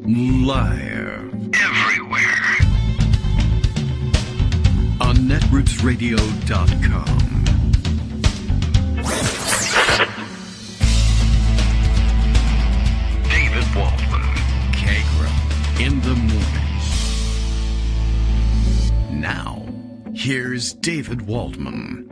Liar. Everywhere. On netrootsradio.com. David Waldman. Kagro. In the morning. Now, here's David Waldman.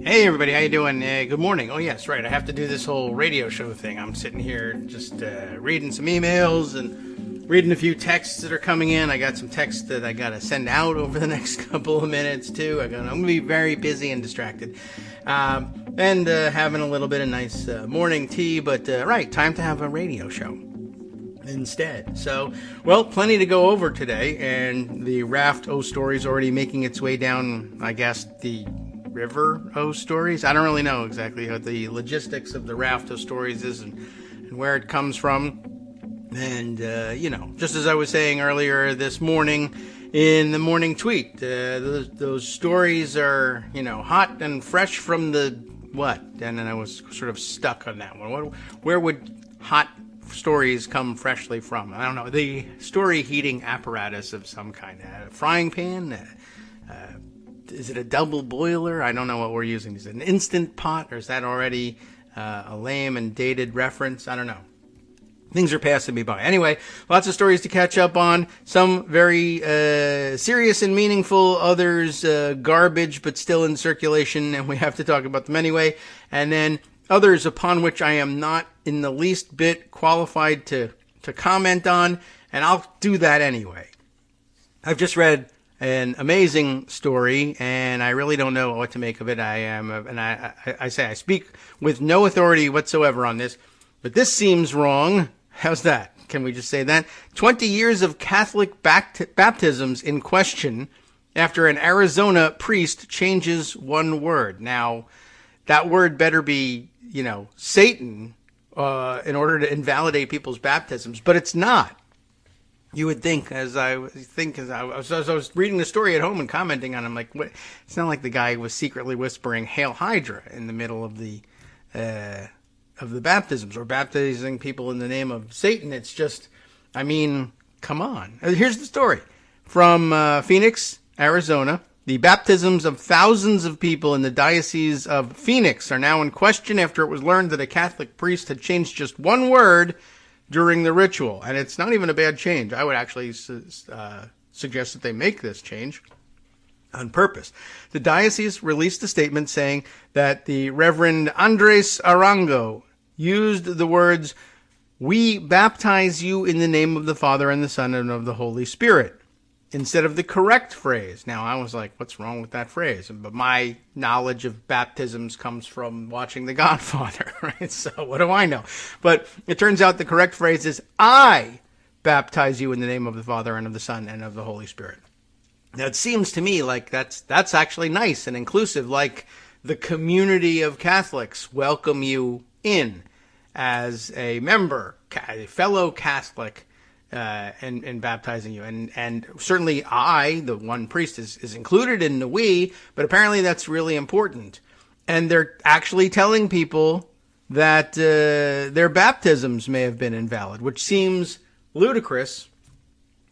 Hey everybody, how you doing? Good morning. Oh yes, right, I have to do this whole radio show thing. I'm sitting here just reading some emails and reading a few texts that are coming in. I got some texts that I gotta send out over the next couple of minutes too. I'm gonna be very busy and distracted. And having a little bit of nice morning tea, but right, time to have a radio show instead. So, well, plenty to go over today, and the Raft O story's already making its way down, I guess, the River O stories. I don't really know exactly how the logistics of the Raft O stories is and where it comes from. And, just as I was saying earlier this morning in the morning tweet, those stories are, hot and fresh from the what? And then I was sort of stuck on that one. Where would hot stories come freshly from? I don't know. The story heating apparatus of some kind. A frying pan? Is it a double boiler? I don't know what we're using. Is it an Instant Pot, or is that already a lame and dated reference? I don't know. Things are passing me by. Anyway, lots of stories to catch up on. Some very serious and meaningful. Others garbage, but still in circulation, and we have to talk about them anyway. And then others upon which I am not in the least bit qualified to comment on, and I'll do that anyway. I've just read an amazing story, and I really don't know what to make of it. I speak with no authority whatsoever on this, but this seems wrong. How's that? Can we just say that? 20 years of Catholic baptisms in question after an Arizona priest changes one word. Now, that word better be, Satan, in order to invalidate people's baptisms, but it's not. You would think, as I was reading the story at home and commenting on it, I'm like, what? It's not like the guy was secretly whispering "Hail Hydra" in the middle of the baptisms, or baptizing people in the name of Satan. It's just, come on. Here's the story from Phoenix, Arizona. The baptisms of thousands of people in the Diocese of Phoenix are now in question after it was learned that a Catholic priest had changed just one word during the ritual. And it's not even a bad change. I would actually suggest that they make this change on purpose. The diocese released a statement saying that the Reverend Andres Arango used the words, "We baptize you in the name of the Father and the Son and of the Holy Spirit," instead of the correct phrase. Now, I was like, what's wrong with that phrase? But my knowledge of baptisms comes from watching The Godfather, right? So what do I know? But it turns out the correct phrase is, "I baptize you in the name of the Father and of the Son and of the Holy Spirit." Now, it seems to me like that's actually nice and inclusive, like the community of Catholics welcome you in as a member, a fellow Catholic, and baptizing you. And certainly I, the one priest, is included in the we, but apparently that's really important. And they're actually telling people that their baptisms may have been invalid, which seems ludicrous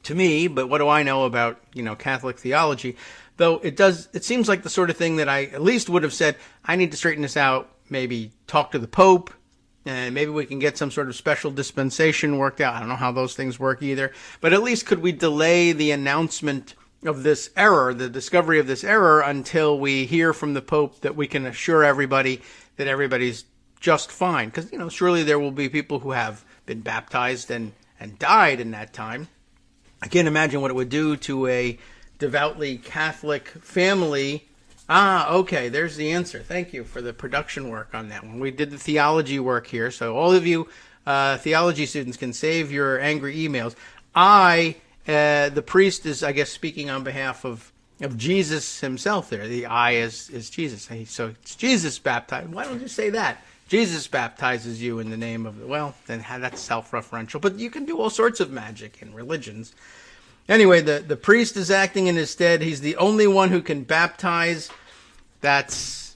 to me, but what do I know about, Catholic theology? Though it seems like the sort of thing that I at least would have said, I need to straighten this out, maybe talk to the Pope, and maybe we can get some sort of special dispensation worked out. I don't know how those things work either. But at least could we delay the announcement of this error, the discovery of this error, until we hear from the Pope that we can assure everybody that everybody's just fine? Because, surely there will be people who have been baptized and died in that time. I can't imagine what it would do to a devoutly Catholic family. Okay, there's the answer. Thank you for the production work on that one. We did the theology work here, so all of you theology students can save your angry emails. The priest is, I guess, speaking on behalf of Jesus himself there. The I is Jesus. So it's Jesus baptized. Why don't you say that? Jesus baptizes you in the name of then that's self-referential. But you can do all sorts of magic in religions. Anyway, the priest is acting in his stead. He's the only one who can baptize. That's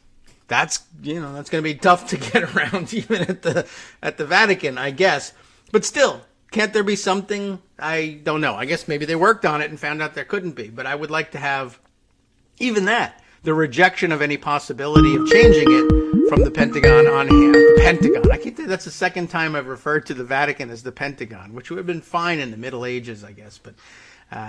going to be tough to get around even at the Vatican, I guess. But still, can't there be something? I don't know. I guess maybe they worked on it and found out there couldn't be. But I would like to have even that, the rejection of any possibility of changing it from the Pentagon on hand. The Pentagon. That's the second time I've referred to the Vatican as the Pentagon, which would have been fine in the Middle Ages, I guess. But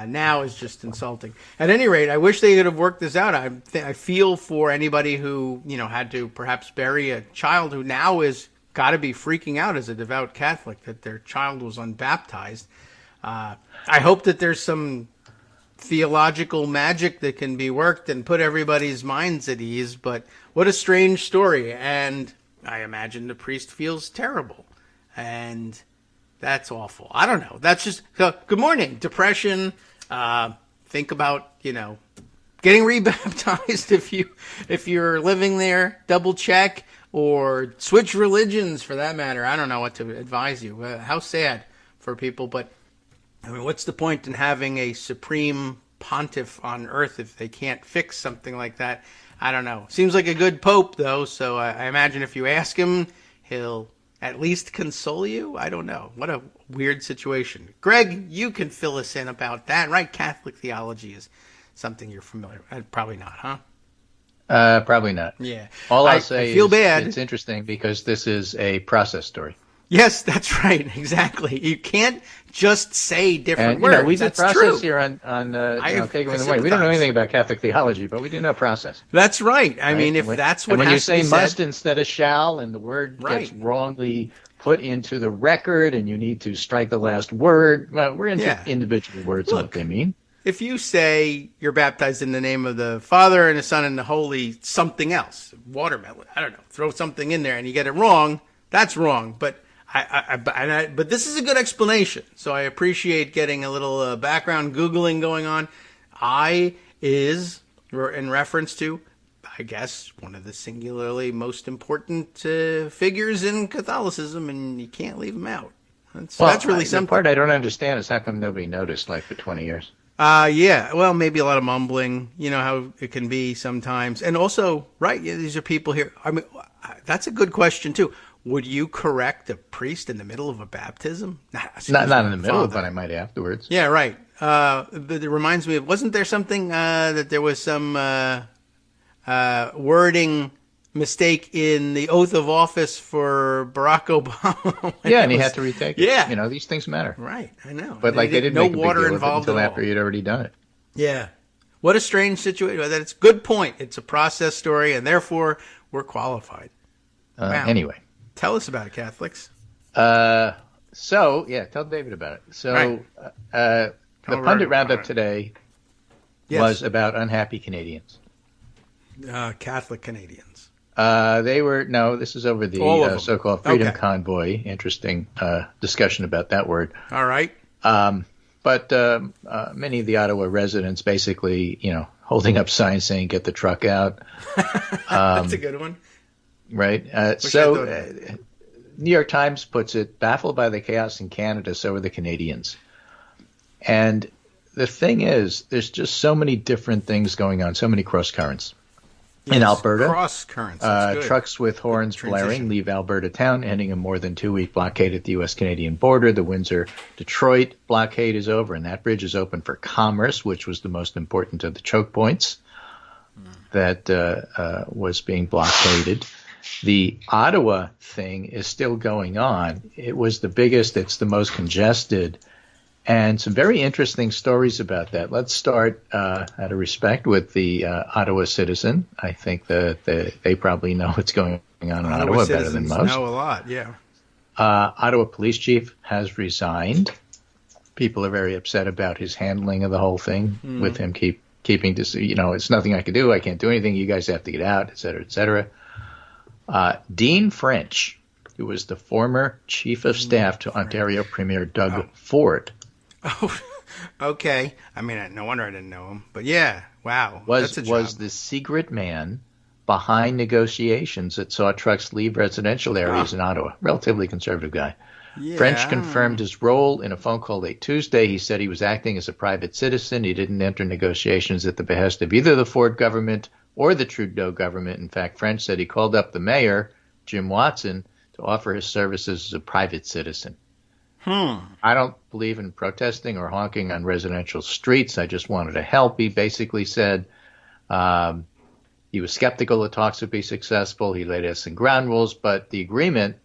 now is just insulting. At any rate, I wish they could have worked this out. I feel for anybody who, had to perhaps bury a child who now is got to be freaking out as a devout Catholic that their child was unbaptized. I hope that there's some theological magic that can be worked and put everybody's minds at ease, but what a strange story. And I imagine the priest feels terrible, and that's awful. I don't know. That's just good morning. Depression. Think about, getting rebaptized if you're living there. Double check. Or switch religions, for that matter. I don't know what to advise you. How sad for people. But, what's the point in having a supreme pontiff on earth if they can't fix something like that? I don't know. Seems like a good pope, though. So I imagine if you ask him, he'll at least console you. I don't know. What a weird situation. Greg, you can fill us in about that, right? Catholic theology is something you're familiar with. Probably not, huh? Probably not. Yeah. All I'll say I feel is bad. It's interesting because this is a process story. Yes, that's right. Exactly. You can't just say different words. We do process true. here on Kagro in the Morning. We don't know anything about Catholic theology, but we do know process. That's right. I mean, if that's what when has you say to be must said, instead of shall, and the word gets wrongly put into the record, and you need to strike the last word. Well, we're into individual words and what they mean. If you say you're baptized in the name of the Father and the Son and the Holy something else, watermelon, I don't know, throw something in there and you get it wrong, that's wrong. But but this is a good explanation, so I appreciate getting a little background Googling going on. I is in reference to, I guess, one of the singularly most important figures in Catholicism, and you can't leave him out. That's really something. The part I don't understand is how come nobody noticed for 20 years. Yeah, well, maybe a lot of mumbling, how it can be sometimes. And also, these are people here. I mean, that's a good question, too. Would you correct a priest in the middle of a baptism? Not in the middle, but I might afterwards. Yeah, right. But it reminds me of, wasn't there something that there was some wording mistake in the oath of office for Barack Obama? And he had to retake it. Yeah. These things matter. Right, I know. But they didn't no make a big water deal involved until at after he'd already done it. Yeah. What a strange situation. That's a good point. It's a process story, and therefore we're qualified. Wow. Anyway. Tell us about it, Catholics. Tell David about it. So the Pundit Roundup today was about unhappy Canadians. Catholic Canadians. This is over the so-called Freedom Convoy. Interesting discussion about that word. All right. But many of the Ottawa residents basically, holding up signs saying, get the truck out. That's a good one. Right. New York Times puts it, baffled by the chaos in Canada, so are the Canadians. And the thing is, there's just so many different things going on, so many cross currents. Yes, in Alberta, cross currents. trucks with horns blaring leave Alberta town, ending a more than 2-week blockade at the U.S.-Canadian border. The Windsor-Detroit blockade is over, and that bridge is open for commerce, which was the most important of the choke points that was being blockaded. The Ottawa thing is still going on. It was the biggest. It's the most congested. And some very interesting stories about that. Let's start out of respect with the Ottawa Citizen. I think that they probably know what's going on in Ottawa better than most. Know a lot, yeah. Ottawa police chief has resigned. People are very upset about his handling of the whole thing, with him keeping this. It's nothing I can do. I can't do anything. You guys have to get out, et cetera, et cetera. Dean French, who was the former chief of staff to Ontario Premier Doug Ford. Oh, okay. I mean, no wonder I didn't know him. But yeah, wow. Was the secret man behind negotiations that saw trucks leave residential areas in Ottawa. Relatively conservative guy. Yeah. French confirmed his role in a phone call late Tuesday. He said he was acting as a private citizen. He didn't enter negotiations at the behest of either the Ford government or the Trudeau government. In fact, French said he called up the mayor, Jim Watson, to offer his services as a private citizen. I don't believe in protesting or honking on residential streets. I just wanted to help. He basically said he was skeptical the talks would be successful. He laid out some ground rules, but the agreement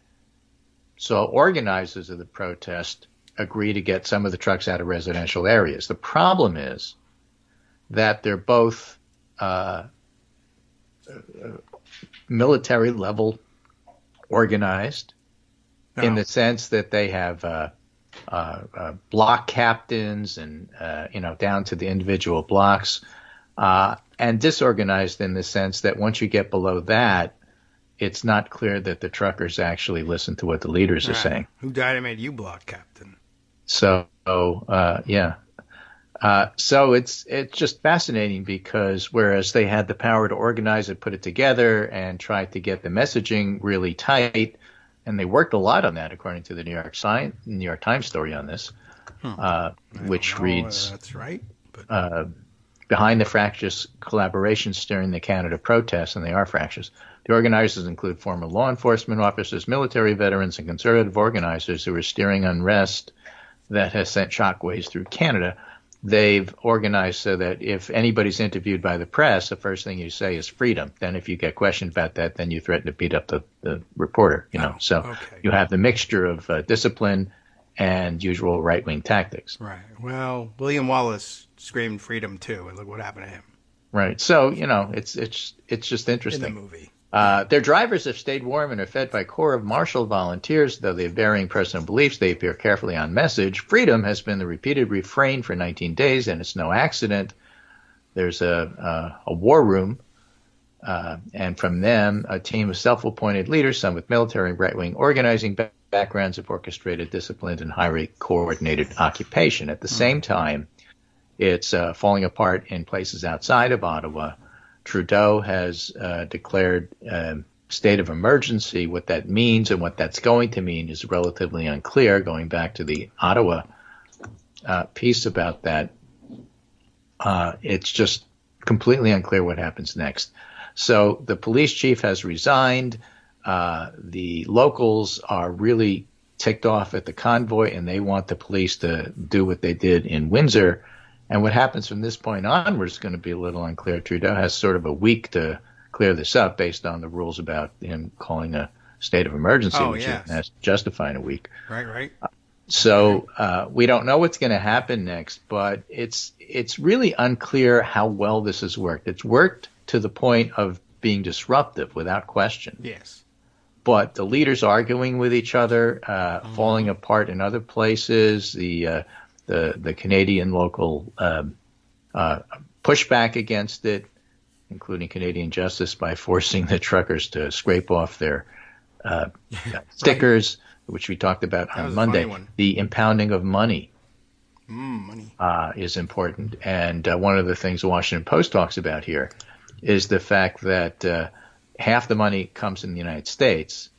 saw organizers of the protest agree to get some of the trucks out of residential areas. The problem is that they're both military level organized in the sense that they have block captains and down to the individual blocks, and disorganized in the sense that once you get below that, it's not clear that the truckers actually listen to what the leaders are saying. Who died and made you block captain? So so it's just fascinating because whereas they had the power to organize it, put it together, and try to get the messaging really tight, and they worked a lot on that, according to the New York Times story on this, which reads, that's right. behind the fractious collaboration stirring the Canada protests, and they are fractious, the organizers include former law enforcement officers, military veterans, and conservative organizers who are steering unrest that has sent shockwaves through Canada. They've organized so that if anybody's interviewed by the press, the first thing you say is freedom. Then if you get questioned about that, then you threaten to beat up the reporter, You have the mixture of discipline and usual right-wing tactics. Right. Well, William Wallace screamed freedom too, and look what happened to him. Right. So, it's just interesting. In the movie. Their drivers have stayed warm and are fed by Corps of Marshal volunteers. Though they have varying personal beliefs, they appear carefully on message. Freedom has been the repeated refrain for 19 days, and it's no accident. There's a war room, and from them, a team of self-appointed leaders, some with military and right-wing organizing backgrounds, have orchestrated disciplined and highly coordinated occupation. At the same time, it's falling apart in places outside of Ottawa. Trudeau has declared state of emergency. What that means and what that's going to mean is relatively unclear. Going back to the Ottawa piece about that, it's just completely unclear what happens next. So the police chief has resigned. The locals are really ticked off at the convoy, and they want the police to do what they did in Windsor. And what happens from this point onward is going to be a little unclear. Trudeau has sort of a week to clear this up based on the rules about him calling a state of emergency, which has to justify in a week. Right. So we don't know what's going to happen next, but it's really unclear how well this has worked. It's worked to the point of being disruptive without question. Yes. But the leaders arguing with each other, falling apart in other places, the Canadian local pushback against it, including Canadian Justice by forcing the truckers to scrape off their stickers, which we talked about on Monday. The impounding of money is important. And one of the things the Washington Post talks about here is the fact that half the money comes in the United States,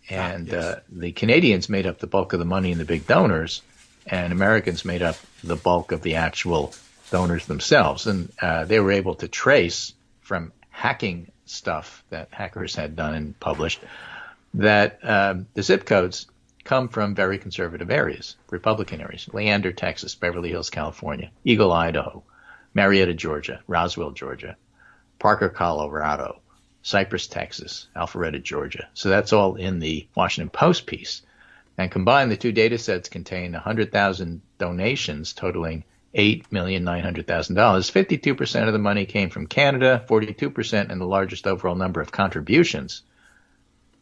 and the Canadians made up the bulk of the money in the big donors, and Americans made up the bulk of the actual donors themselves. And they were able to trace from hacking stuff that hackers had done and published that the zip codes come from very conservative areas, Republican areas: Leander, Texas; Beverly Hills, California; Eagle, Idaho; Marietta, Georgia; Roswell, Georgia; Parker, Colorado; Cypress, Texas; Alpharetta, Georgia. So that's all in the Washington Post piece. And combined, the two data sets contain 100,000 donations totaling $8,900,000. 52% of the money came from Canada, 42%, and the largest overall number of contributions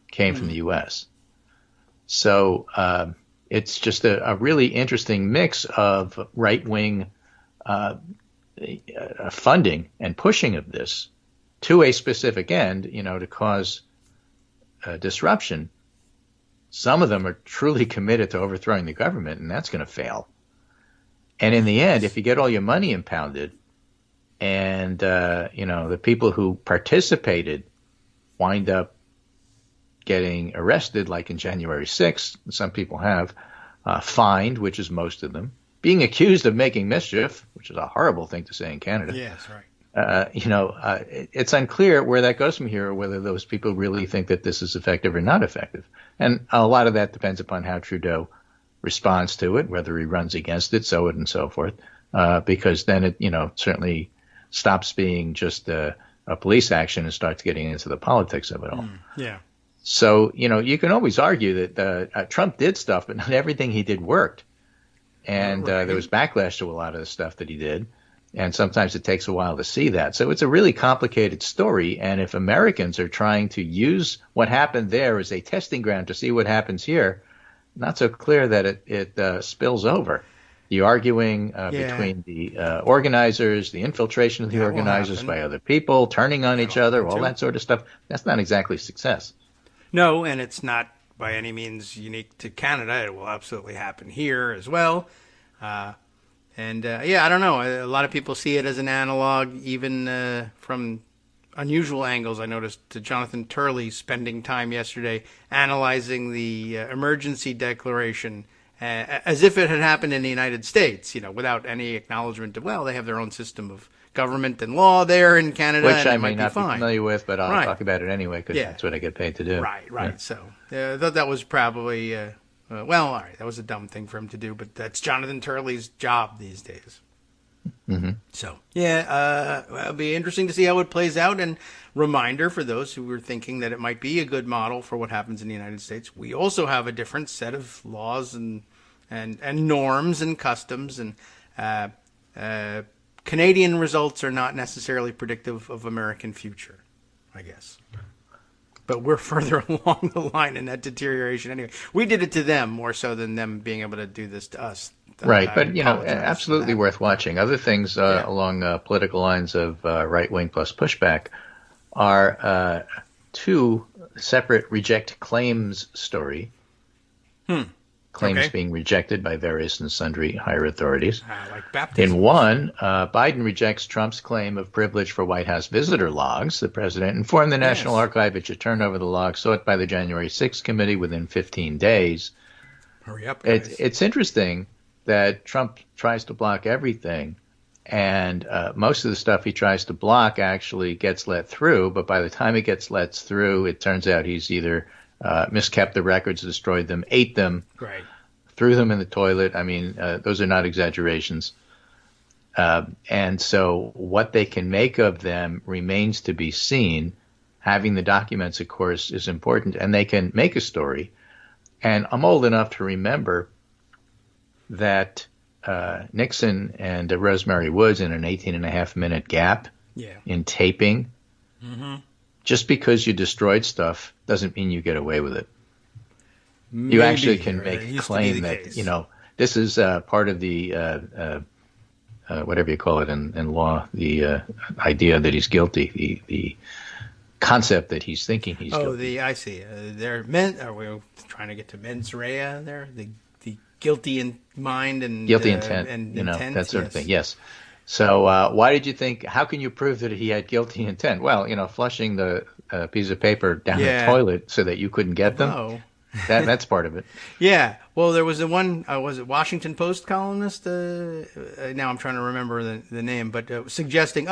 came from the U.S. So it's just a really interesting mix of right-wing funding and pushing of this to a specific end, to cause disruption. Some of them are truly committed to overthrowing the government, and that's going to fail. And in the end, if you get all your money impounded and, the people who participated wind up getting arrested, like in January 6th, some people have, fined, which is most of them, being accused of making mischief, which is a horrible thing to say in Canada. Yes, right. It's unclear where that goes from here, or whether those people really think that this is effective or not effective. And a lot of that depends upon how Trudeau responds to it, whether he runs against it, so on and so forth, because then it, certainly stops being just a police action and starts getting into the politics of it all. Yeah. So, you can always argue that Trump did stuff, but not everything he did worked. And there was backlash to a lot of the stuff that he did. And sometimes it takes a while to see that. So it's a really complicated story. And if Americans are trying to use what happened there as a testing ground to see what happens here, not so clear that it spills over. The arguing between the organizers, the infiltration of the organizers by other people, turning on each other, all that sort of stuff, that's not exactly success. No, and it's not by any means unique to Canada. It will absolutely happen here as well. I don't know. A lot of people see it as an analog, even from unusual angles. I noticed Jonathan Turley spending time yesterday analyzing the emergency declaration as if it had happened in the United States, without any acknowledgement of, well, they have their own system of government and law there in Canada, which and I may not be familiar with, but I'll talk about it anyway because that's what I get paid to do. Right. Yeah. So I thought that was probably, all right, that was a dumb thing for him to do, but that's Jonathan Turley's job these days. Mm-hmm. So, it'll be interesting to see how it plays out. And reminder for those who were thinking that it might be a good model for what happens in the United States, we also have a different set of laws and norms and customs. And Canadian results are not necessarily predictive of American future, I guess. But we're further along the line in that deterioration anyway. We did it to them more so than them being able to do this to us. Right, but absolutely worth watching. Other things along political lines of right-wing plus pushback are two separate reject claims story. Claims being rejected by various and sundry higher authorities. Like baptism. In one, Biden rejects Trump's claim of privilege for White House visitor logs. The president informed the National Archive it should turn over the logs sought by the January 6th committee within 15 days. Hurry up, guys. It's interesting that Trump tries to block everything, and most of the stuff he tries to block actually gets let through, but by the time it gets let through, it turns out he's either miskept the records, destroyed them, ate them, threw them in the toilet. I mean, those are not exaggerations. And so what they can make of them remains to be seen. Having the documents, of course, is important, and they can make a story. And I'm old enough to remember that Nixon and Rosemary Woods in an 18-and-a-half-minute gap in taping. Just because you destroyed stuff doesn't mean you get away with it. You actually can make a claim that, this is part of the, whatever you call it in law, the idea that he's guilty, the concept that he's thinking he's guilty. I see. Are we trying to get to mens rea there? The guilty in mind and guilty intent, intent, that sort of thing. Yes. So why did you think? How can you prove that he had guilty intent? Well, flushing the piece of paper down the toilet so that you couldn't get them. Oh. That's part of it. Yeah. Well, there was one. Was it Washington Post columnist? Now I'm trying to remember the name, but suggesting,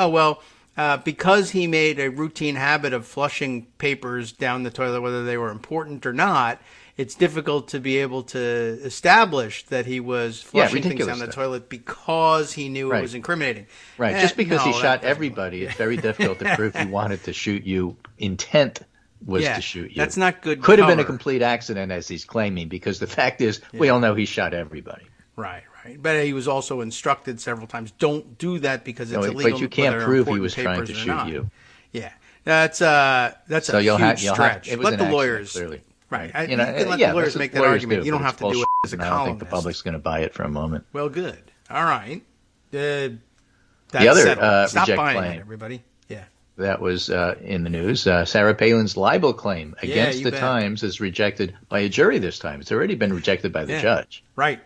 because he made a routine habit of flushing papers down the toilet, whether they were important or not, it's difficult to be able to establish that he was flushing things down the toilet because he knew it was incriminating. Right. Just because he shot everybody, it's very difficult to prove he wanted to shoot you. Intent was to shoot you. That's not good. Could have been a complete accident, as he's claiming, because the fact is, we all know he shot everybody. Right. But he was also instructed several times, don't do that because it's illegal. But you can't prove he was trying to shoot you. Yeah. That's a huge stretch. Let the lawyers. Clearly. Right. You can let the lawyers make that argument. You don't have to do it as a columnist. I don't think the public's going to buy it for a moment. Well, good. All right. The other Stop reject buying claim. it, everybody. Yeah. That was in the news. Sarah Palin's libel claim against the Times is rejected by a jury this time. It's already been rejected by the judge. Right.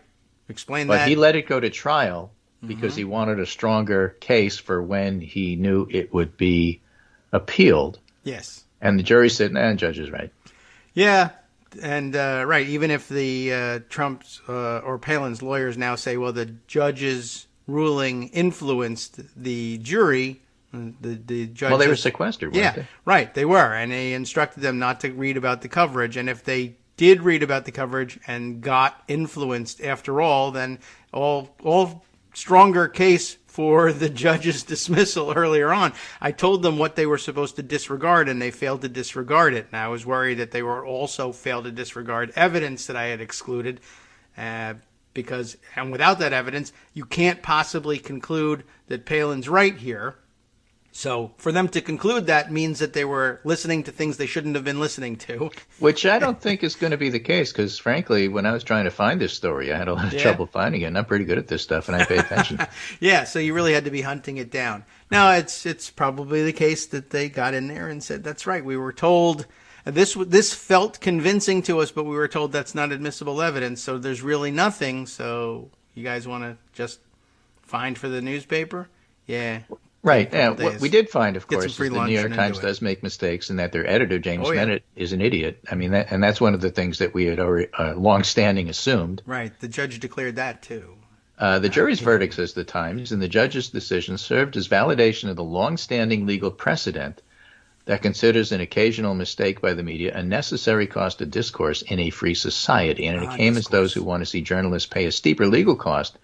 Explain that. But he let it go to trial because he wanted a stronger case for when he knew it would be appealed. Yes. And the jury said, the judge is right. Yeah. And, right, even if the Trump's or Palin's lawyers now say, well, the judge's ruling influenced the jury, the judge... Well, they were sequestered, weren't they? Right, they were. And they instructed them not to read about the coverage. And if they did read about the coverage and got influenced after all, then all stronger case for the judge's dismissal earlier on. I told them what they were supposed to disregard, and they failed to disregard it. And I was worried that they were also failed to disregard evidence that I had excluded, because without that evidence, you can't possibly conclude that Palin's right here. So for them to conclude that means that they were listening to things they shouldn't have been listening to. Which I don't think is going to be the case, because frankly, when I was trying to find this story, I had a lot of trouble finding it, and I'm pretty good at this stuff, and I pay attention. Yeah, so you really had to be hunting it down. Now, it's probably the case that they got in there and said, that's right, we were told, this felt convincing to us, but we were told that's not admissible evidence, so there's really nothing, so you guys want to just find for the newspaper? Yeah. Right. Yeah, what we did find, of course, is the New York Times do does make mistakes, and that their editor, James Bennett, is an idiot. I mean, and that's one of the things that we had already long-standing assumed. Right. The judge declared that, too. The jury's verdict, says the Times, and the judge's decision served as validation of the long-standing legal precedent that considers an occasional mistake by the media a necessary cost of discourse in a free society. And it came as those who want to see journalists pay a steeper legal cost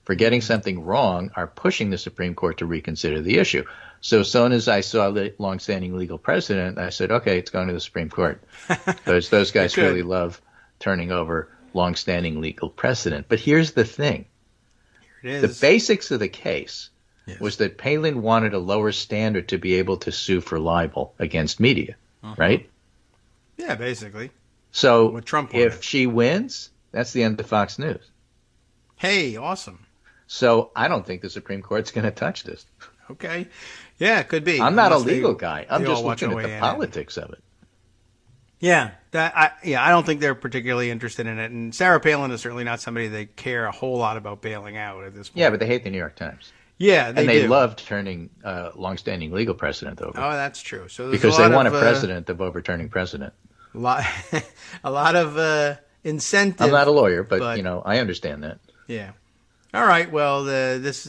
for getting something wrong are pushing the Supreme Court to reconsider the issue. So as soon as I saw the longstanding legal precedent, I said, okay, it's going to the Supreme Court. Because those guys really love turning over longstanding legal precedent. But here's the thing. Here it is. The basics of the case was that Palin wanted a lower standard to be able to sue for libel against media, right? Yeah, basically. So what Trump if she wins, that's the end of Fox News. Hey, awesome. So I don't think the Supreme Court's going to touch this. Okay. Yeah, it could be. I'm not a legal guy. I'm just looking at the politics of it. Yeah, I don't think they're particularly interested in it. And Sarah Palin is certainly not somebody they care a whole lot about bailing out at this point. Yeah, but they hate the New York Times. Yeah, and they love turning longstanding legal precedent over. Oh, that's true. So because they want a precedent of overturning precedent. A lot of incentive. I'm not a lawyer, but I understand that. Yeah. All right. Well, this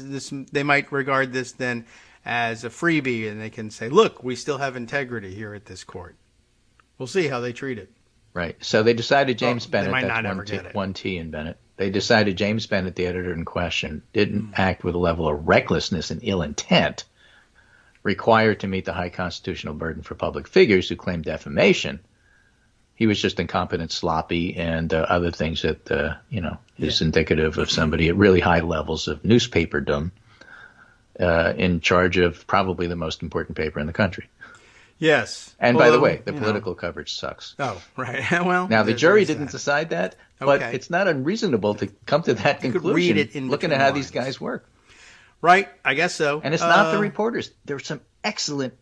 they might regard this then as a freebie, and they can say, "Look, we still have integrity here at this court." We'll see how they treat it. Right. So they decided James Bennett. They might not ever get it. One T in Bennett. They decided James Bennett, the editor in question, didn't act with a level of recklessness and ill intent required to meet the high constitutional burden for public figures who claim defamation. He was just incompetent, sloppy, and other things that, is indicative of somebody at really high levels of newspaperdom in charge of probably the most important paper in the country. Yes. And by the way, the political coverage sucks. Oh, right. Well, now, the jury didn't decide that, but it's not unreasonable to come to that conclusion read it in looking at how these guys work. Right. I guess so. And it's not the reporters. There are some excellent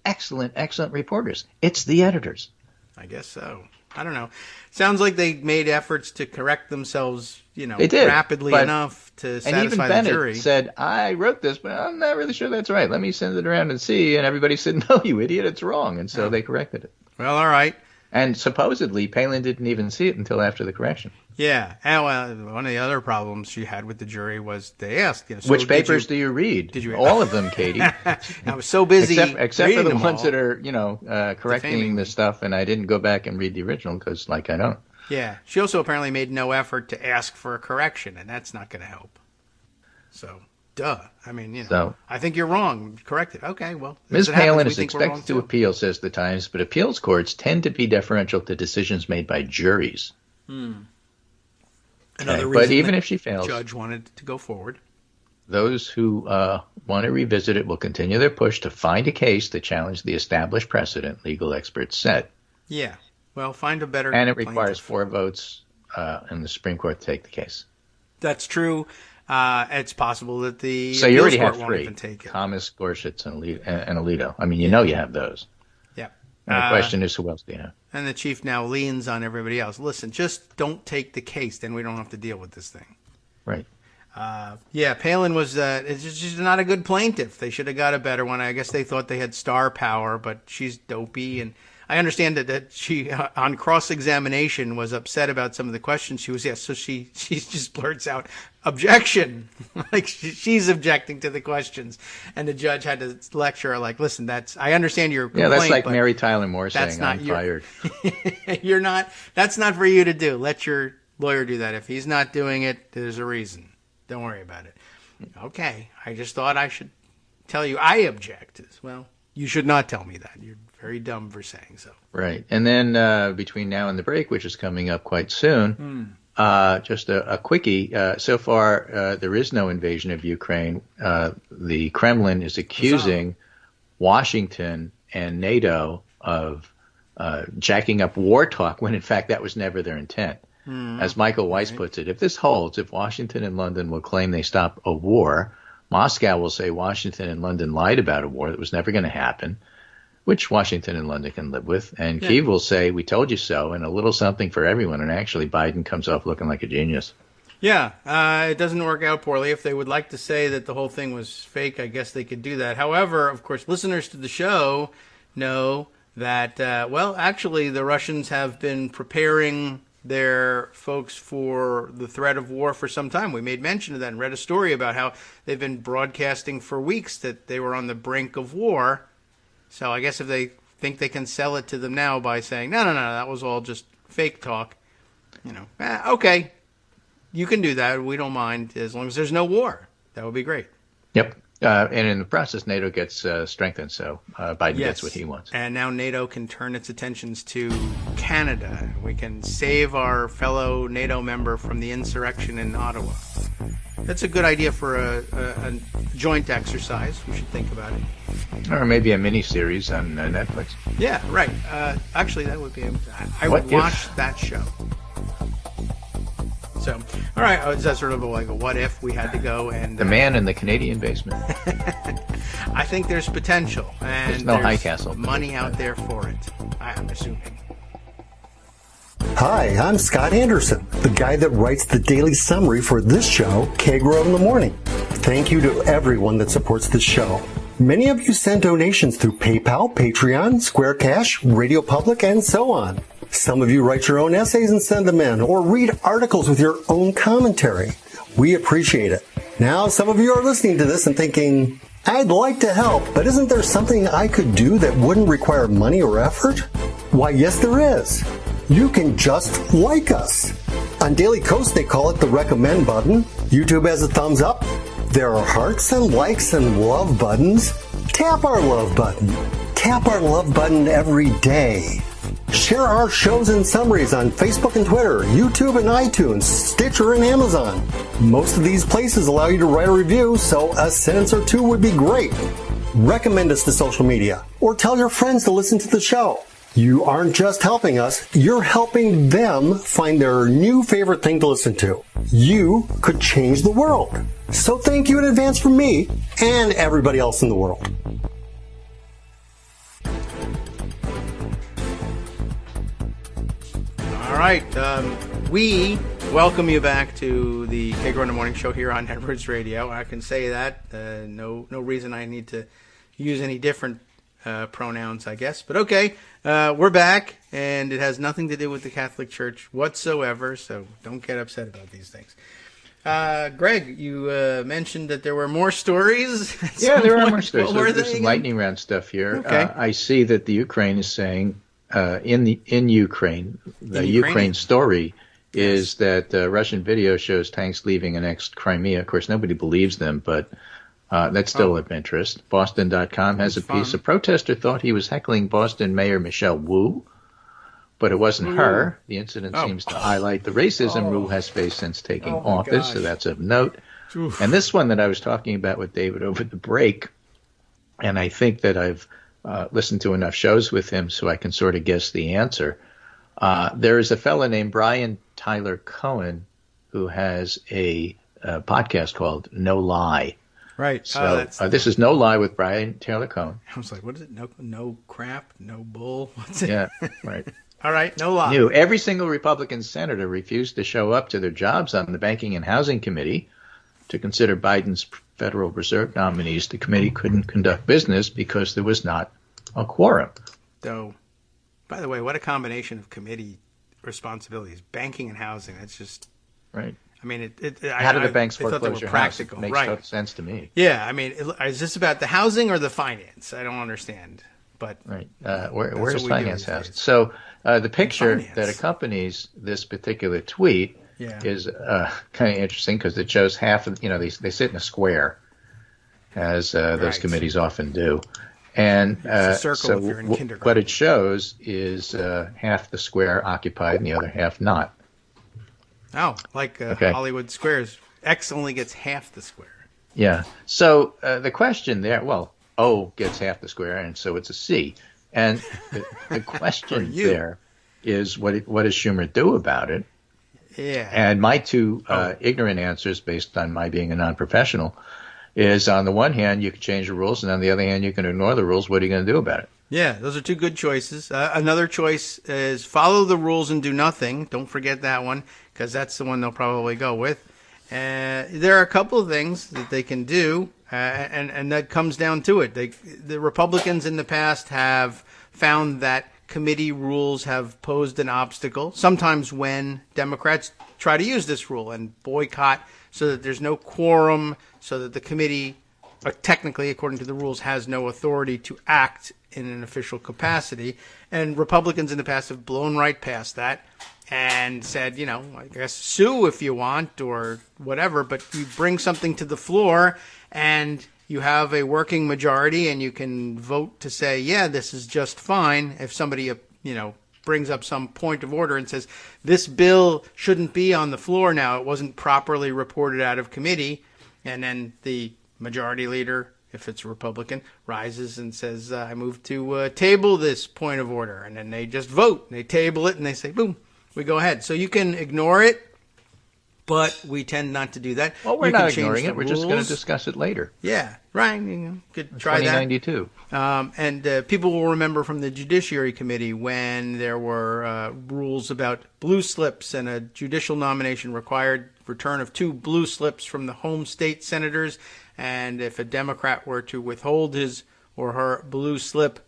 reporters. It's the editors. I guess so. I don't know. Sounds like they made efforts to correct themselves, they did, rapidly enough to satisfy the jury. And even Bennett said, I wrote this, but I'm not really sure that's right. Let me send it around and see. And everybody said, no, you idiot, it's wrong. And so they corrected it. Well, all right. And supposedly, Palin didn't even see it until after the correction. Yeah. And one of the other problems she had with the jury was they asked, so which papers do you read? Did you all of them, Katie? I was so busy except for the ones that are, correcting the stuff, and I didn't go back and read the original because, I don't. Yeah. She also apparently made no effort to ask for a correction, and that's not going to help. So, duh. I mean, I think you're wrong. Correct it. Okay, well. Ms. Palin is expected to appeal, says the Times, but appeals courts tend to be deferential to decisions made by juries. Another reason but even if she fails, the judge wanted to go forward. Those who want to revisit it will continue their push to find a case that challenged the established precedent, legal experts said. Yeah. Well, find a better And it requires 4 votes in the Supreme Court to take the case. That's true. It's possible that the So you already have won't 3, even take it. Thomas, Gorsuch, and Alito. I mean, you have those. Yeah. And the question is, who else do you have? And the chief now leans on everybody else. Listen, just don't take the case, then we don't have to deal with this thing. Right. Palin was she's not a good plaintiff. They should have got a better one. I guess they thought they had star power, but she's dopey. And I understand that she, on cross-examination, was upset about some of the questions she was asked. So she just blurts out, objection. Like she's objecting to the questions. And the judge had to lecture her like, listen, I understand your complaint. Yeah, that's like Mary Tyler Moore saying, I'm fired. That's not for you to do. Let your lawyer do that. If he's not doing it, there's a reason. Don't worry about it. Okay, I just thought I should tell you I object. Well, you should not tell me that. You're very dumb for saying so. Right. And then between now and the break, which is coming up quite soon, just a quickie. So far, there is no invasion of Ukraine. The Kremlin is accusing Washington and NATO of jacking up war talk when, in fact, that was never their intent. As Michael Weiss puts it, if this holds, if Washington and London will claim they stopped a war, Moscow will say Washington and London lied about a war that was never going to happen, which Washington and London can live with. And Kyiv will say, we told you so, and a little something for everyone. And actually, Biden comes off looking like a genius. Yeah, it doesn't work out poorly. If they would like to say that the whole thing was fake, I guess they could do that. However, of course, listeners to the show know that, actually, the Russians have been preparing their folks for the threat of war for some time. We made mention of that and read a story about how they've been broadcasting for weeks that they were on the brink of war. So I guess if they think they can sell it to them now by saying, no, that was all just fake talk, okay, you can do that. We don't mind as long as there's no war. That would be great. Yep. And in the process, NATO gets strengthened, so Biden gets what he wants. And now NATO can turn its attentions to Canada. We can save our fellow NATO member from the insurrection in Ottawa. That's a good idea for a joint exercise. We should think about it. Or maybe a mini-series on Netflix. Yeah, right. Actually, that would be... I would watch that show. So, all right, is that sort of like a what if we had to go and... The man in the Canadian basement. I think there's potential. And there's no high castle. Money out there for it, I'm assuming. Hi, I'm Scott Anderson, the guy that writes the daily summary for this show, Kagro in the Morning. Thank you to everyone that supports this show. Many of you send donations through PayPal, Patreon, Square Cash, Radio Public, and so on. Some of you write your own essays and send them in, or read articles with your own commentary. We appreciate it. Now, some of you are listening to this and thinking, I'd like to help, but isn't there something I could do that wouldn't require money or effort? Why, yes, there is. You can just like us. On Daily Kos, they call it the recommend button. YouTube has a thumbs up. There are hearts and likes and love buttons. Tap our love button. Tap our love button every day. Share our shows and summaries on Facebook and Twitter, YouTube and iTunes, Stitcher and Amazon. Most of these places allow you to write a review, so a sentence or two would be great. Recommend us to social media, or tell your friends to listen to the show. You aren't just helping us, you're helping them find their new favorite thing to listen to. You could change the world. So thank you in advance from me and everybody else in the world. All right, we welcome you back to the Kagro in the Morning Show here on Edwards Radio. I can say that. No reason I need to use any different pronouns, I guess. But okay, we're back, and it has nothing to do with the Catholic Church whatsoever, so don't get upset about these things. Greg, you mentioned that there were more stories. Yeah, there are more stories. There's some lightning round stuff here. Okay. I see that the Ukraine is saying in Ukraine, the Ukraine story is that Russian video shows tanks leaving annexed Crimea. Of course, nobody believes them, but that's still of interest. Boston.com has a piece. A protester thought he was heckling Boston Mayor Michelle Wu, but it wasn't her. The incident seems to highlight the racism Wu has faced since taking office, so that's of note. Oof. And this one that I was talking about with David over the break, and I think that I've listened to enough shows with him so I can sort of guess the answer. There is a fellow named Brian Tyler Cohen who has a podcast called No Lie. Right. So this is No Lie with Brian Taylor Cohen. I was like, what is it? No crap? No bull? What's it? Yeah, right. All right, no lie. Every single Republican senator refused to show up to their jobs on the Banking and Housing Committee to consider Biden's Federal Reserve nominees. The committee couldn't conduct business because there was not a quorum. So By the way, what a combination of committee responsibilities, banking and housing. That's just Right. I mean, How do the banks I thought they foreclose were your house? practical, It makes right? total sense to me. Yeah, I mean, is this about the housing or the finance? I don't understand. But Right. Where's we do finance these housed? days. So the picture Finance. that accompanies this particular tweet Yeah. is kind of interesting because it shows half of, they sit in a square, as those Right. committees often do. And It's a circle so if you're in what kindergarten. it shows is half the square occupied and the other half not. Oh, like Okay. Hollywood Squares. X only gets half the square. Yeah. So the question there, well, O gets half the square, and so it's a C. And the question you. there is, what does Schumer do about it? Yeah. And my two ignorant answers, based on my being a non-professional, is on the one hand, you can change the rules, and on the other hand, you can ignore the rules. What are you going to do about it? Yeah, those are two good choices. Another choice is follow the rules and do nothing. Don't forget that one, because that's the one they'll probably go with. There are a couple of things that they can do, and that comes down to it. The Republicans in the past have found that committee rules have posed an obstacle, sometimes when Democrats try to use this rule and boycott so that there's no quorum, so that the committee, technically, according to the rules, has no authority to act in an official capacity. And Republicans in the past have blown right past that and said, I guess sue if you want or whatever, but you bring something to the floor and you have a working majority and you can vote to say, yeah, this is just fine. If somebody, brings up some point of order and says, this bill shouldn't be on the floor now, it wasn't properly reported out of committee, and then the majority leader, if it's a Republican, rises and says, I move to table this point of order. And then they just vote. They table it and they say, boom, we go ahead. So you can ignore it, but we tend not to do that. Well, we're You not can change ignoring the it. We're just going to rules. discuss it later. Yeah, right. Could try that. 2092. And people will remember from the Judiciary Committee when there were rules about blue slips and a judicial nomination required return of 2 blue slips from the home state senators. And if a Democrat were to withhold his or her blue slip